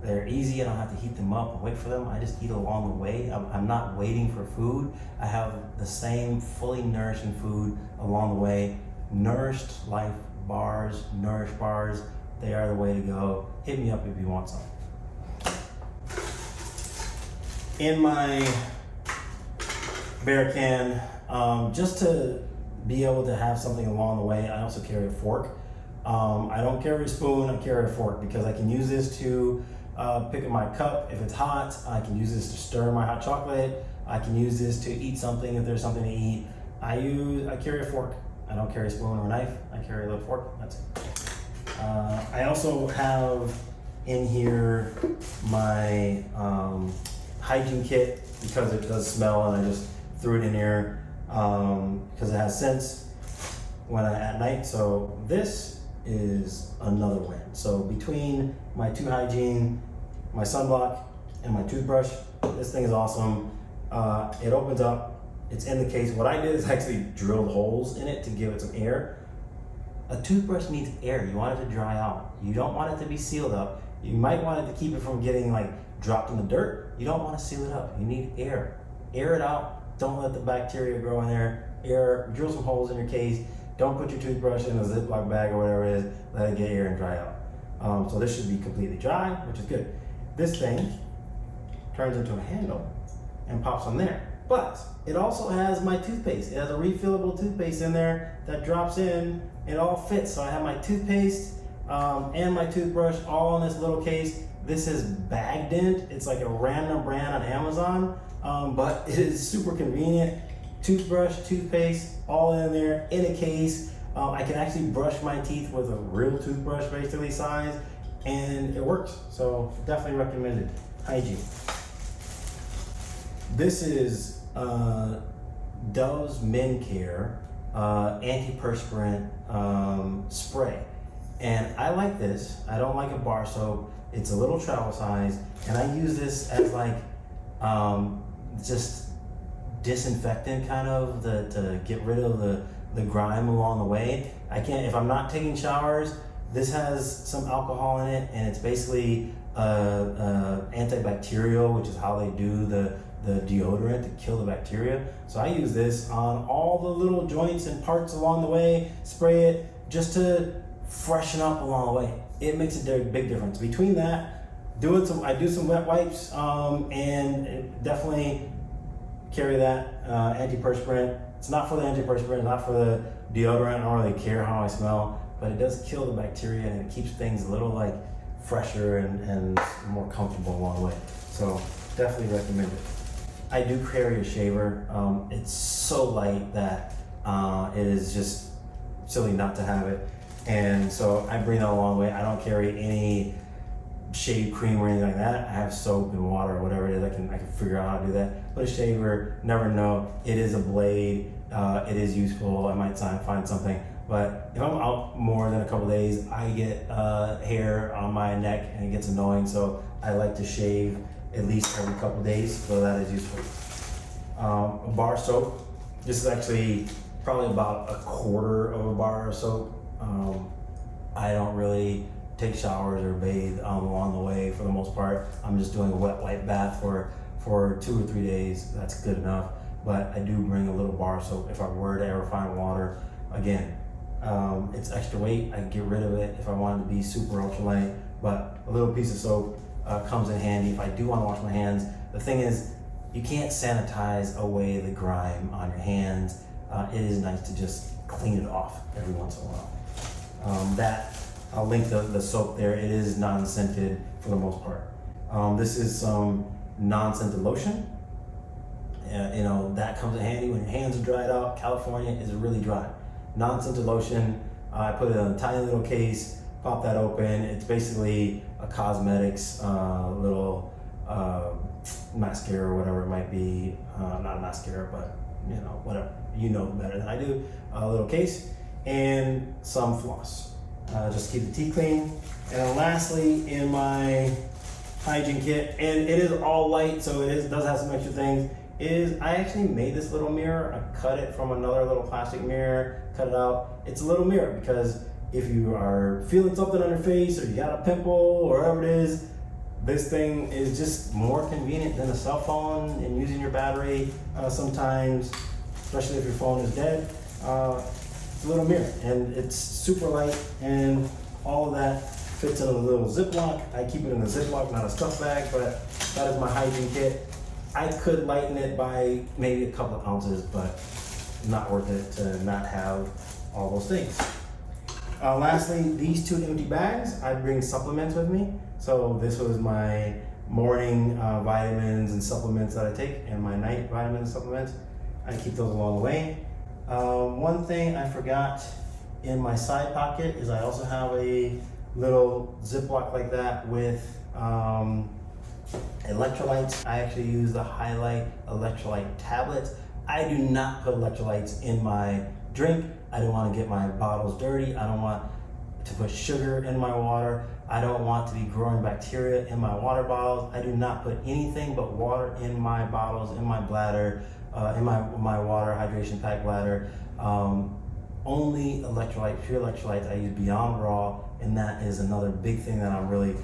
They're easy. I don't have to heat them up and wait for them. I just eat along the way. I'm not waiting for food. I have the same fully nourishing food along the way. Nourished Life bars, Nourish bars, they are the way to go. Hit me up if you want some. In my bear can, just to be able to have something along the way, I also carry a fork. I don't carry a spoon, I carry a fork because I can use this to pick up my cup if it's hot. I can use this to stir my hot chocolate. I can use this to eat something if there's something to eat. I carry a fork. I don't carry a spoon or a knife. I carry a little fork. That's it. I also have in here my hygiene kit because it does smell, and I just threw it in here because it has scents when at night. So this is another win. So between my 2 hygiene, my sunblock, and my toothbrush, this thing is awesome. It opens up. It's in the case. What I did is actually drilled holes in it to give it some air. A toothbrush needs air. You want it to dry out. You don't want it to be sealed up. You might want it to keep it from getting like dropped in the dirt. You don't want to seal it up. You need air. Air it out. Don't let the bacteria grow in there. Drill some holes in your case. Don't put your toothbrush in a Ziploc bag or whatever it is. Let it get air and dry out. So this should be completely dry, which is good. This thing turns into a handle and pops on there. But it also has my toothpaste. It has a refillable toothpaste in there that drops in. It all fits. So I have my toothpaste and my toothbrush all in this little case. This is Bagdent. It's like a random brand on Amazon, but it is super convenient. Toothbrush, toothpaste, all in there in a case. I can actually brush my teeth with a real toothbrush, basically size, and it works. So definitely recommended. Hygiene. This is Dove's Men Care antiperspirant spray. And I like this. I don't like a bar soap. It's a little travel size, and I use this as like just disinfectant kind of to get rid of the grime along the way. If I'm not taking showers, this has some alcohol in it, and it's basically antibacterial, which is how they do the deodorant to kill the bacteria. So I use this on all the little joints and parts along the way, spray it just to freshen up along the way. It makes a big difference. Between that, I do some wet wipes, and definitely carry that antiperspirant. It's not for the antiperspirant, not for the deodorant. I don't really care how I smell, but it does kill the bacteria, and it keeps things a little like fresher and more comfortable along the way. So definitely recommend it. I do carry a shaver. It's so light that it is just silly not to have it. And so I bring that a long way. I don't carry any shave cream or anything like that. I have soap and water or whatever it is. I can figure out how to do that. But a shaver, never know. It is a blade. It is useful. I might find something. But if I'm out more than a couple days, I get hair on my neck and it gets annoying. So I like to shave at least every couple days. So that is useful. A bar soap. This is actually probably about a quarter of a bar of soap. I don't really take showers or bathe along the way for the most part. I'm just doing a wet wipe bath for 2 or 3 days. That's good enough. But I do bring a little bar soap if I were to ever find water. Again, it's extra weight. I can get rid of it if I wanted to be super ultralight. But a little piece of soap comes in handy if I do want to wash my hands. The thing is, you can't sanitize away the grime on your hands. It is nice to just clean it off every once in a while. I'll link the soap there. It is non-scented for the most part. This is some non-scented lotion. That comes in handy when your hands are dried out. California is really dry. Non-scented lotion. I put it in a tiny little case, pop that open. It's basically a cosmetics little mascara or whatever it might be. Not a mascara, but whatever. You know better than I do. A little case and some floss. Just keep the teeth clean. And then lastly, in my hygiene kit, and it is all light, so it does have some extra things, I actually made this little mirror. I cut it from another little plastic mirror, cut it out. It's a little mirror because if you are feeling something on your face or you got a pimple or whatever it is, this thing is just more convenient than a cell phone and using your battery sometimes, especially if your phone is dead. It's a little mirror, and it's super light, and all of that fits in a little Ziploc. I keep it in a Ziploc, not a stuff bag, but that is my hygiene kit. I could lighten it by maybe a couple of ounces, but not worth it to not have all those things. Lastly, these 2 empty bags, I bring supplements with me. So this was my morning vitamins and supplements that I take, and my night vitamins and supplements. I keep those along the way. One thing I forgot in my side pocket is I also have a little Ziploc like that with electrolytes. I actually use the Highlight electrolyte tablets. I do not put electrolytes in my drink. I don't want to get my bottles dirty. I don't want to put sugar in my water. I don't want to be growing bacteria in my water bottles. I do not put anything but water in my bottles, in my bladder, in my water hydration pack bladder. Only electrolyte, pure electrolytes. I use Beyond Raw, and that is another big thing that I'm really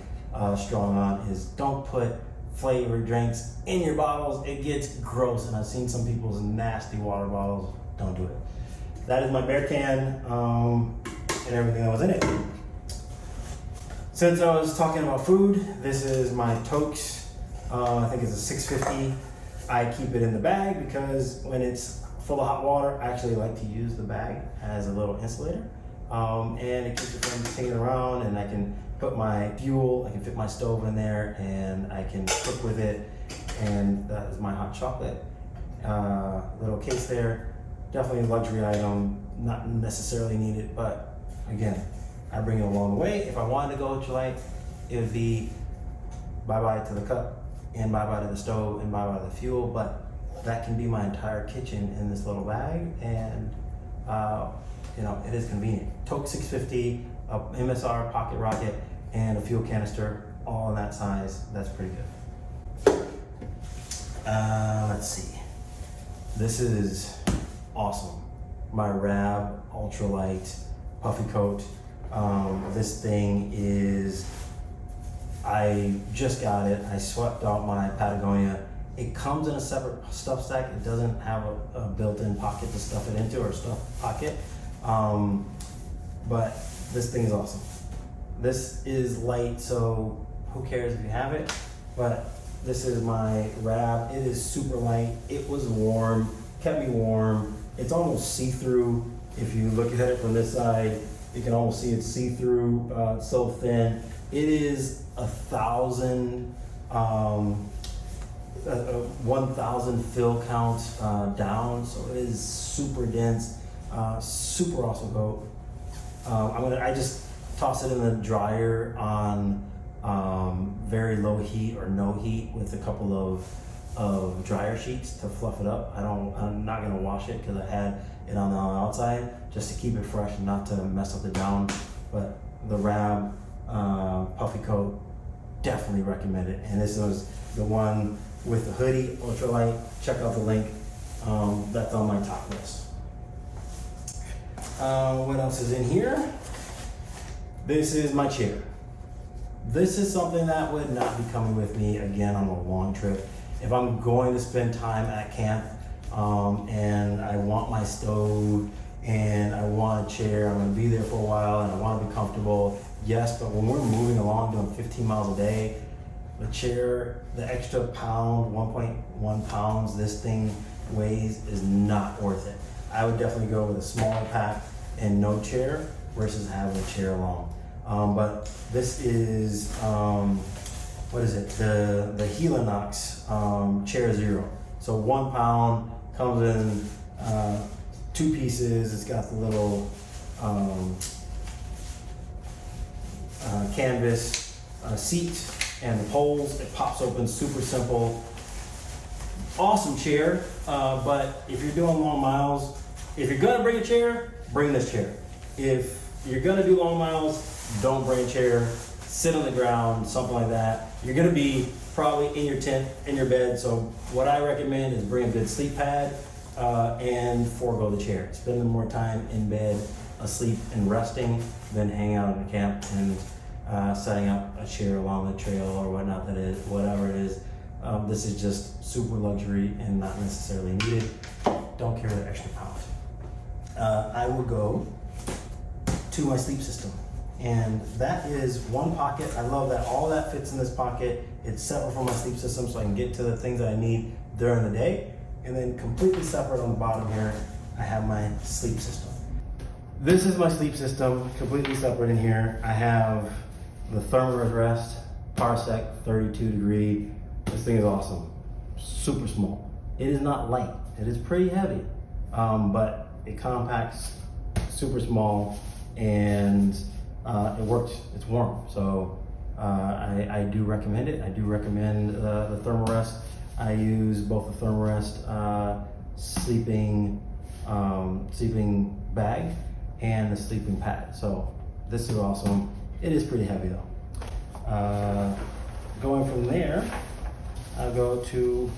strong on, is don't put flavored drinks in your bottles. It gets gross, and I've seen some people's nasty water bottles. Don't do it. That is my bear can and everything that was in it. Since I was talking about food, this is my Tokes. I think it's a 650. I keep it in the bag because when it's full of hot water, I actually like to use the bag as a little insulator. And it keeps it from taking around, and I can put my fuel, I can fit my stove in there, and I can cook with it. And that is my hot chocolate little case there. Definitely a luxury item, not necessarily needed, but again, I bring it along the way. If I wanted to go ultralight, it would be bye-bye to the cup, and bye-bye to the stove, and bye-bye to the fuel, but that can be my entire kitchen in this little bag, and you know, it is convenient. Toke 650, a MSR pocket rocket, and a fuel canister, all in that size. That's pretty good. Let's see. This is awesome. My Rab ultralight puffy coat. This thing is, I just got it. I swept out my Patagonia. It comes in a separate stuff stack. It doesn't have a built-in pocket to stuff it into, or stuff pocket. But this thing is awesome. This is light, so who cares if you have it? But this is my Rab. It is super light. It was warm, kept me warm. It's almost see-through. If you look at it from this side, you can almost see it's see-through. It's so thin. It is 1,000 fill count down, so it is super dense, super awesome coat. I just toss it in the dryer on very low heat or no heat with a couple of dryer sheets to fluff it up. I'm not gonna wash it because I had it on the outside just to keep it fresh and not to mess up the down. But the Rab puffy coat, definitely recommend it. And this was the one with the hoodie, ultralight. Check out the link. That's on my top list. What else is in here? This is my chair. This is something that would not be coming with me again on a long trip. If I'm going to spend time at camp and I want my stove and I want a chair, I'm gonna be there for a while and I wanna be comfortable, yes, but when we're moving along doing 15 miles a day, the chair, the extra pound, 1.1 pounds this thing weighs is not worth it. I would definitely go with a smaller pack and no chair versus having a chair along. But this is, what is it? The Helinox Chair Zero. So 1 pound, comes in 2 pieces. It's got the little canvas seat and the poles. It pops open, super simple. Awesome chair, but if you're doing long miles, if you're gonna bring a chair, bring this chair. If you're gonna do long miles, don't bring a chair, sit on the ground, something like that. You're gonna be probably in your tent, in your bed, so what I recommend is bring a good sleep pad and forego the chair. Spend more time in bed, asleep and resting than hanging out in the camp and setting up a chair along the trail or whatnot that is, whatever it is. This is just super luxury and not necessarily needed. Don't carry the extra pound. I will go to my sleep system. And that is one pocket. I love that all that fits in this pocket. It's separate from my sleep system so I can get to the things that I need during the day. And then completely separate on the bottom here, I have my sleep system. This is my sleep system, completely separate in here. I have the Thermometer rest, Parsec 32 degree. This thing is awesome, super small. It is not light, it is pretty heavy, but it compacts, super small, and it works, it's warm. So I do recommend it. I do recommend the Thermarest. I use both the Thermarest sleeping bag and the sleeping pad. So this is awesome. It is pretty heavy though. Going from there, I'll go to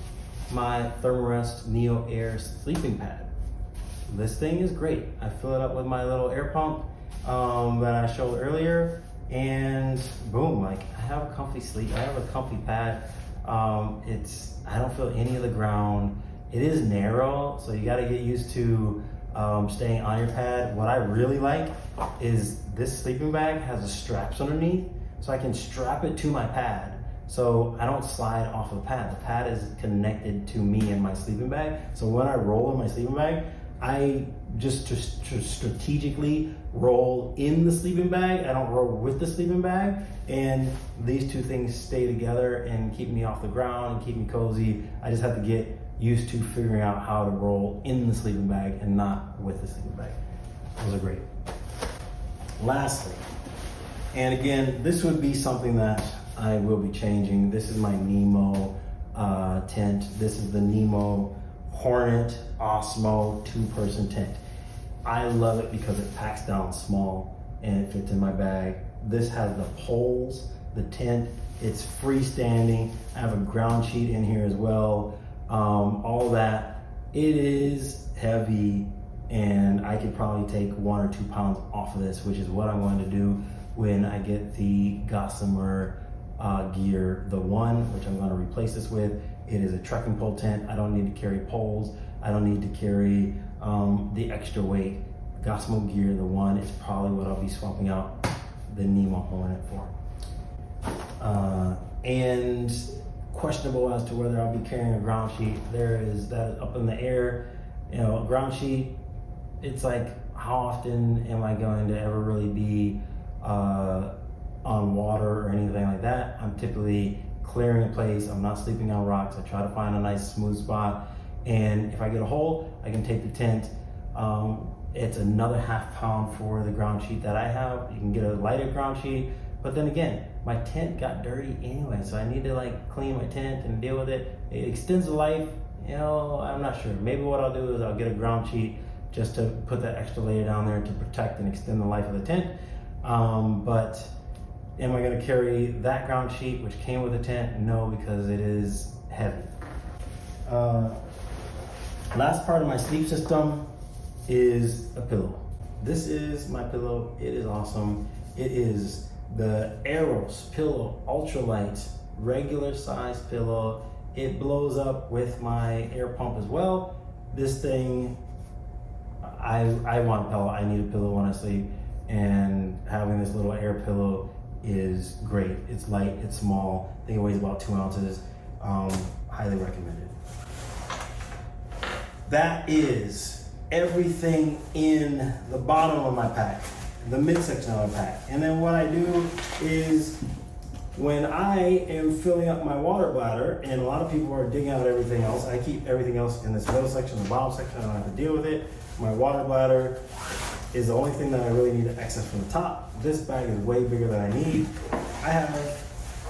my Thermarest Neo Air sleeping pad. This thing is great. I fill it up with my little air pump that I showed earlier, and boom, like I have a comfy sleep. I have a comfy pad. I don't feel any of the ground. It is narrow, so you got to get used to staying on your pad. What I really like is this sleeping bag has the straps underneath, so I can strap it to my pad so I don't slide off of the pad. The pad is connected to me and my sleeping bag, so when I roll in my sleeping bag, I just strategically roll in the sleeping bag. I don't roll with the sleeping bag, and these two things stay together and keep me off the ground and keep me cozy. I just have to get used to figuring out how to roll in the sleeping bag and not with the sleeping bag. Those are great. Lastly, and again, this would be something that I will be changing. This is my Nemo tent. This is the Nemo Hornet Osmo 2-person tent. I love it because it packs down small and it fits in my bag. This has the poles, the tent, it's freestanding. I have a ground sheet in here as well. All that. It is heavy, and I could probably take 1 or 2 pounds off of this, which is what I'm going to do when I get the Gossamer gear, the one, which I'm going to replace this with. It is a trekking pole tent. I don't need to carry poles. I don't need to carry the extra weight. Gossamer gear, the one, is probably what I'll be swapping out the Nemo Hornet for. And questionable as to whether I'll be carrying a ground sheet. There is that up in the air, you know, a ground sheet. It's like, how often am I going to ever really be on water or anything like that? I'm typically clearing a place. I'm not sleeping on rocks. I try to find a nice smooth spot, and if I get a hole, I can take the tent. It's another ½ pound for the ground sheet that I have. You can get a lighter ground sheet, but then again, my tent got dirty anyway, so I need to like clean my tent and deal with it. It extends the life, you know, I'm not sure. Maybe what I'll do is I'll get a ground sheet just to put that extra layer down there to protect and extend the life of the tent. But am I going to carry that ground sheet which came with the tent? No, because it is heavy. Last part of my sleep system is a pillow. This is my pillow. It is awesome. It is the Eros pillow, ultralight, regular size pillow. It blows up with my air pump as well. This thing, I want a pillow. I need a pillow when I sleep, and having this little air pillow is great. It's light, it's small. I think it weighs about 2 ounces. Highly recommended. That is everything in the bottom of my pack, the midsection of my pack. And then what I do is, when I am filling up my water bladder, and a lot of people are digging out everything else, I keep everything else in this middle section, the bottom section. I don't have to deal with it. My water bladder is the only thing that I really need to access from the top. This bag is way bigger than I need. I have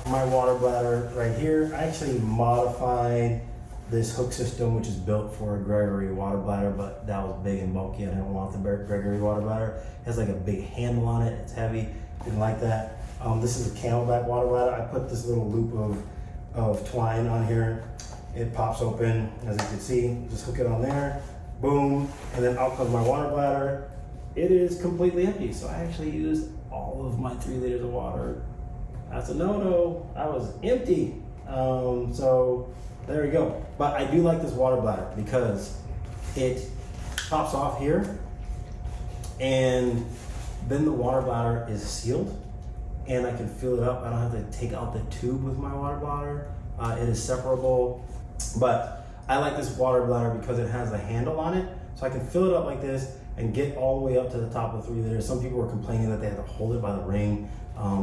my water bladder right here. I actually modified this hook system, which is built for a Gregory water bladder, but that was big and bulky. I didn't want the Gregory water bladder. It has like a big handle on it. It's heavy. Didn't like that. This is a Camelback water bladder. I put this little loop of twine on here. It pops open, as you can see. Just hook it on there, boom, and then out comes my water bladder. It is completely empty, so I actually used all of my 3 liters of water. That's a no-no. I was empty. So there we go. But I do like this water bladder because it pops off here, and then the water bladder is sealed, and I can fill it up. I don't have to take out the tube with my water bladder. It is separable, but I like this water bladder because it has a handle on it, so I can fill it up like this and get all the way up to the top of 3 liters. Some people were complaining that they had to hold it by the ring.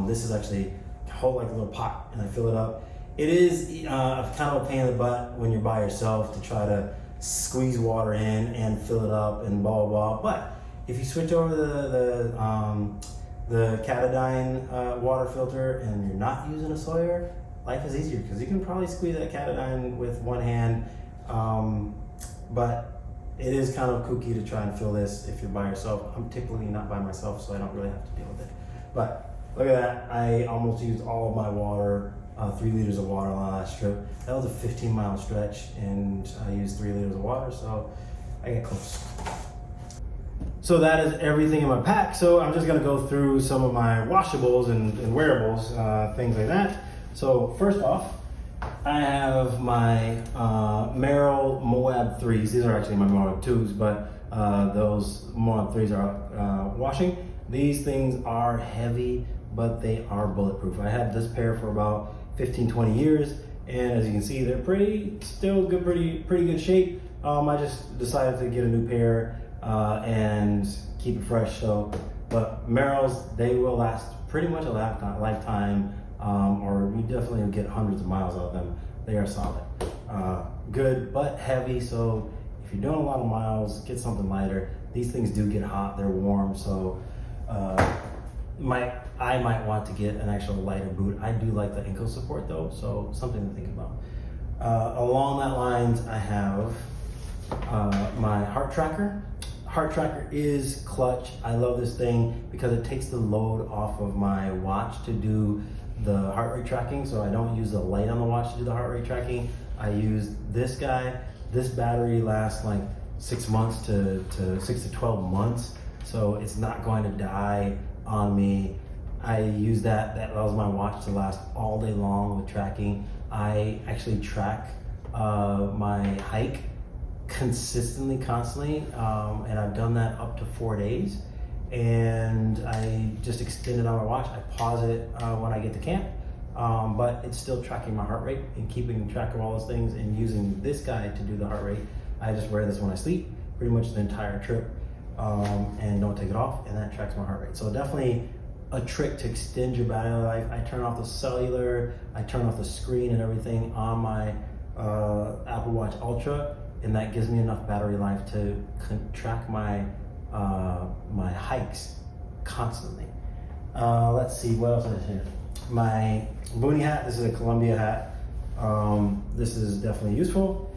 This is actually hold like a little pot, and I fill it up. It is kind of a pain in the butt when you're by yourself to try to squeeze water in and fill it up and blah blah blah. But if you switch over the Carabiner water filter and you're not using a Sawyer, life is easier because you can probably squeeze that Carabiner with one hand. But it is kind of kooky to try and fill this if you're by yourself. I'm typically not by myself, so I don't really have to deal with it. But look at that, I almost used all of my water, 3 liters of water on the last trip. That was a 15-mile stretch, and I used 3 liters of water, so I get close. So that is everything in my pack. So I'm just gonna go through some of my washables and wearables, things like that. So first off, I have my Merrell Moab 3s. These are actually my Moab 2s, but those Moab 3s are washing. These things are heavy, but they are bulletproof. I had this pair for about 15-20 years, and as you can see, they're still good, pretty good shape. I just decided to get a new pair and keep it fresh. So, but Merrells, they will last pretty much a lifetime, or you definitely will get hundreds of miles out of them. They are solid, good but heavy. So if you're doing a lot of miles, get something lighter. These things do get hot; they're warm, so. I might want to get an actual lighter boot. I do like the ankle support though, so something to think about. Along that lines, I have my heart tracker. Heart tracker is clutch. I love this thing because it takes the load off of my watch to do the heart rate tracking, so I don't use the light on the watch to do the heart rate tracking. I use this guy. This battery lasts like 6 months to 6 to 12 months. So it's not going to die on me. I use that allows my watch to last all day long with tracking. I actually track my hike constantly, constantly, and I've done that up to 4 days. And I just extend it on my watch. I pause it when I get to camp, but it's still tracking my heart rate and keeping track of all those things, and using this guy to do the heart rate. I just wear this when I sleep pretty much the entire trip. And don't take it off, and that tracks my heart rate. So definitely a trick to extend your battery life. I turn off the cellular, I turn off the screen and everything on my Apple Watch Ultra, and that gives me enough battery life to track my my hikes constantly. Let's see, what else is here? My boonie hat, this is a Columbia hat. This is definitely useful.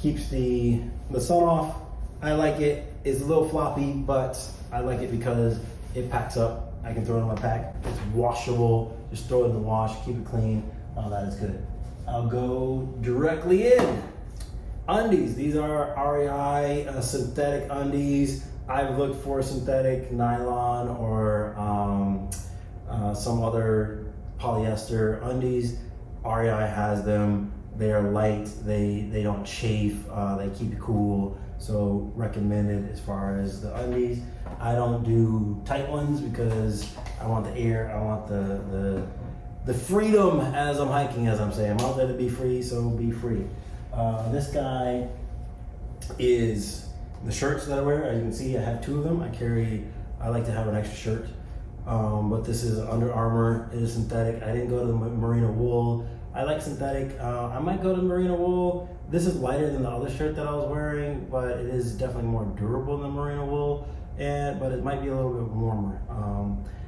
Keeps the sun off. I like it. It's a little floppy, but I like it because it packs up. I can throw it in my pack. It's washable. Just throw it in the wash, keep it clean. Oh, that is good. I'll go directly in. Undies. These are REI synthetic undies. I've looked for synthetic nylon or some other polyester undies. REI has them. They are light. They don't chafe. They keep you cool. So recommended as far as the undies. I don't do tight ones because I want the air. I want the freedom as I'm hiking, as I'm saying. I'm out there to be free, so be free. This guy is the shirts that I wear. As you can see, I have 2 of them. I like to have an extra shirt. But this is Under Armour. It is synthetic. I didn't go to the merino wool. I like synthetic. I might go to merino wool. This is lighter than the other shirt that I was wearing, but it is definitely more durable than merino wool, but it might be a little bit warmer.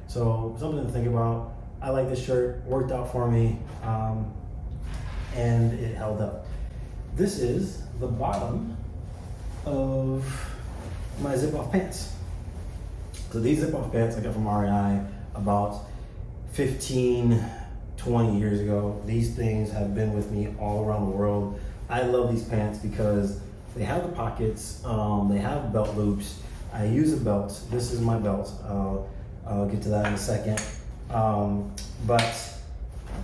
So something to think about. I like this shirt, worked out for me, and it held up. This is the bottom of my zip-off pants. So these zip-off pants I got from REI about 15, 20 years ago. These things have been with me all around the world. I love these pants because they have the pockets, they have belt loops. I use a belt. This is my belt. I'll get to that in a second. But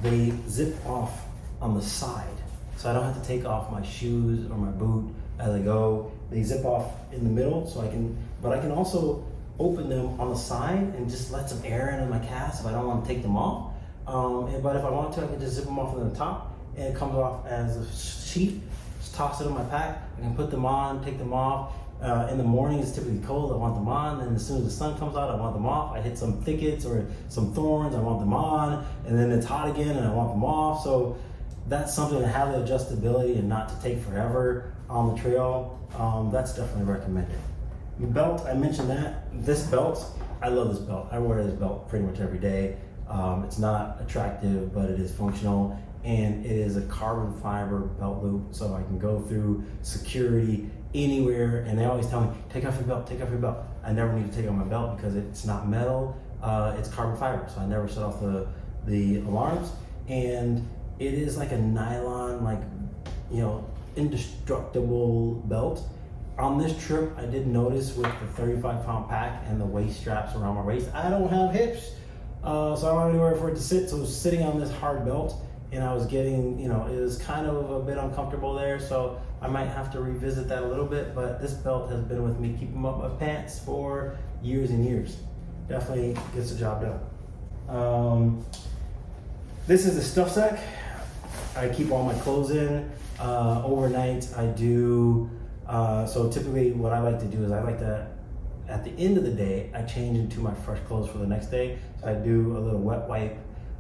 they zip off on the side, so I don't have to take off my shoes or my boot as I go. They zip off in the middle, so I can also open them on the side and just let some air in my cast if I don't want to take them off. But if I want to, I can just zip them off from the top, and it comes off as a sheet. Just toss it in my pack. I can put them on, take them off. In the morning, it's typically cold, I want them on. And as soon as the sun comes out, I want them off. I hit some thickets or some thorns, I want them on. And then it's hot again and I want them off. So that's something to have the adjustability and not to take forever on the trail. That's definitely recommended. The belt, I mentioned that. This belt, I love this belt. I wear this belt pretty much every day. It's not attractive, but it is functional. And it is a carbon fiber belt loop, so I can go through security anywhere. And they always tell me, take off your belt, take off your belt. I never need to take off my belt because it's not metal, it's carbon fiber. So I never set off the alarms. And it is like a nylon, like, you know, indestructible belt. On this trip, I did notice with the 35-pound pack and the waist straps around my waist, I don't have hips. So I don't have anywhere for it to sit. So I was sitting on this hard belt, and I was getting, you know, it was kind of a bit uncomfortable there. So I might have to revisit that a little bit, but this belt has been with me keeping up my pants for years and years. Definitely gets the job done. This is the stuff sack. I keep all my clothes in. Overnight I do, so typically what I like to do is I like to, at the end of the day, I change into my fresh clothes for the next day. So I do a little wet wipe,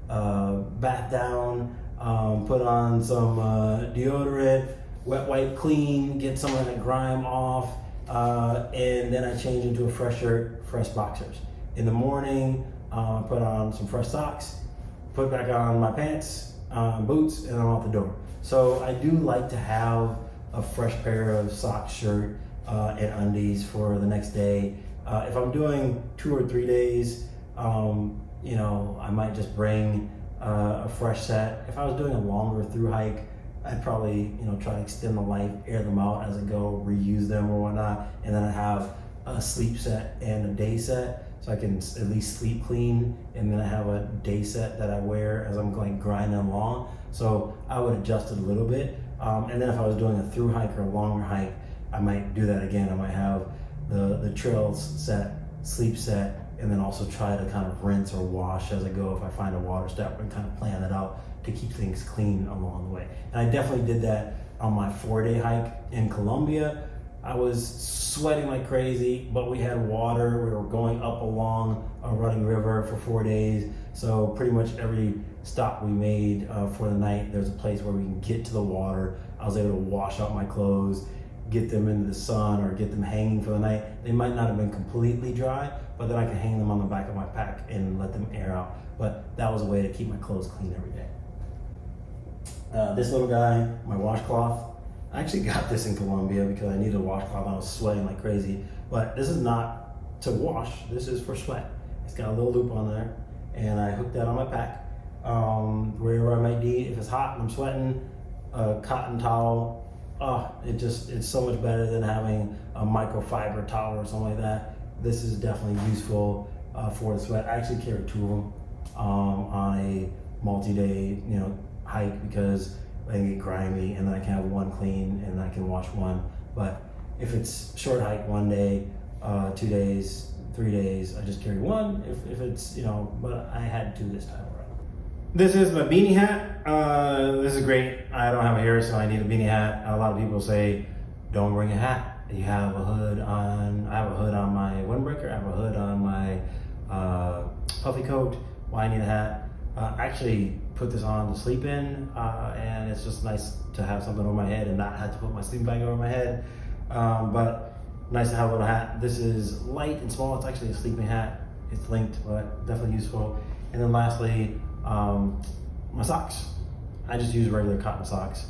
bath down, put on some deodorant, wet wipe clean, get some of that grime off, and then I change into a fresh shirt, fresh boxers. In the morning, put on some fresh socks, put back on my pants, boots, and I'm out the door. So I do like to have a fresh pair of socks, shirt, and undies for the next day. If I'm doing 2 or 3 days, you know, I might just bring a fresh set. If I was doing a longer through hike, I'd probably, you know, try to extend the life, air them out as I go, reuse them or whatnot, and then I have a sleep set and a day set, so I can at least sleep clean, and then I have a day set that I wear as I'm like grinding along. So I would adjust it a little bit, and then if I was doing a through hike or a longer hike, I might do that again. I might have the trails set, sleep set, and then also try to kind of rinse or wash as I go if I find a water step, and kind of plan that out to keep things clean along the way. And I definitely did that on my 4-day hike in Colombia. I was sweating like crazy, but we had water. We were going up along a running river for 4 days. So pretty much every stop we made for the night, there's a place where we can get to the water. I was able to wash out my clothes, get them into the sun, or get them hanging for the night. They might not have been completely dry, but then I can hang them on the back of my pack and let them air out. But that was a way to keep my clothes clean every day. This little guy, my washcloth, I actually got this in Colombia because I needed a washcloth. I was sweating like crazy. But this is not to wash, this is for sweat. It's got a little loop on there, and I hooked that on my pack. Wherever I might be, if it's hot and I'm sweating, a cotton towel, it's so much better than having a microfiber towel or something like that. This is definitely useful for the sweat. I actually carry 2 of them on a multi-day, you know, hike, because I can get grimy, and then I can have one clean and I can wash one. But if it's short hike 1 day, 2 days, 3 days, I just carry one. If it's, you know, but I had 2 this time around. This is my beanie hat. This is great. I don't have hair, so I need a beanie hat. A lot of people say, don't bring a hat. You have a hood on. I have a hood on my windbreaker. I have a hood on my puffy coat. Why I need a hat? I actually put this on to sleep in, and it's just nice to have something over my head and not have to put my sleeping bag over my head. But nice to have a little hat. This is light and small. It's actually a sleeping hat. It's linked, but definitely useful. And then lastly, my socks. I just use regular cotton socks.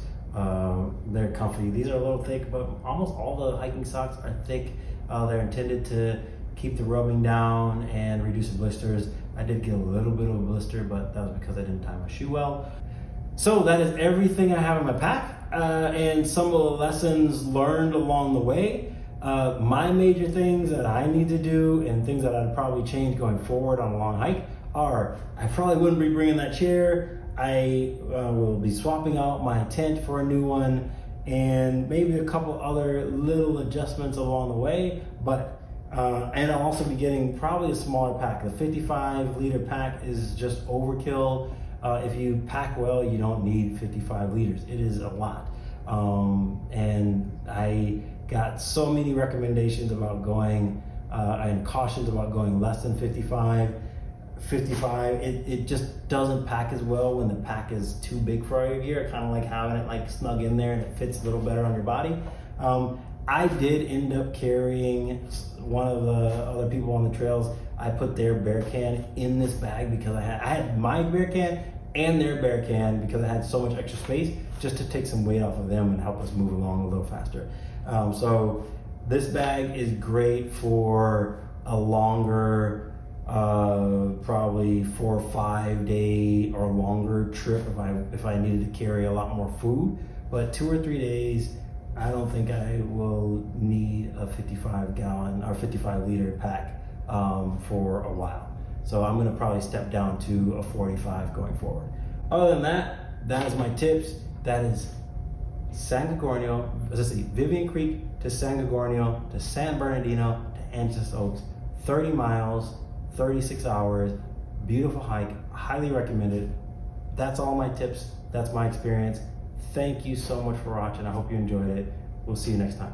They're comfy. These are a little thick, but almost all the hiking socks are thick. They're intended to keep the rubbing down and reduce the blisters. I did get a little bit of a blister, but that was because I didn't tie my shoe well. So that is everything I have in my pack, and some of the lessons learned along the way. My major things that I need to do and things that I'd probably change going forward on a long hike are, I probably wouldn't be bringing that chair. I will be swapping out my tent for a new one, and maybe a couple other little adjustments along the way. But And I'll also be getting probably a smaller pack. The 55 liter pack is just overkill. If you pack well, you don't need 55 liters. It is a lot. And I got so many recommendations about going and cautions about going less than 55. 55, it just doesn't pack as well when the pack is too big for your gear. I kind of like having it like snug in there and it fits a little better on your body. I did end up carrying one of the other people on the trails. I put their bear can in this bag because I had my bear can and their bear can because I had so much extra space just to take some weight off of them and help us move along a little faster. So this bag is great for a longer, probably 4 or 5 day or longer trip if I needed to carry a lot more food. But 2 or 3 days, I don't think I will need a 55 gallon or 55 liter pack for a while. So I'm gonna probably step down to a 45 going forward. Other than that, that is my tips. That is San Gorgornio, let's see, Vivian Creek to San Gorgornio to San Bernardino to Antis Oaks, 30 miles, 36 hours, beautiful hike, highly recommended. That's all my tips. That's my experience. Thank you so much for watching. I hope you enjoyed it. We'll see you next time.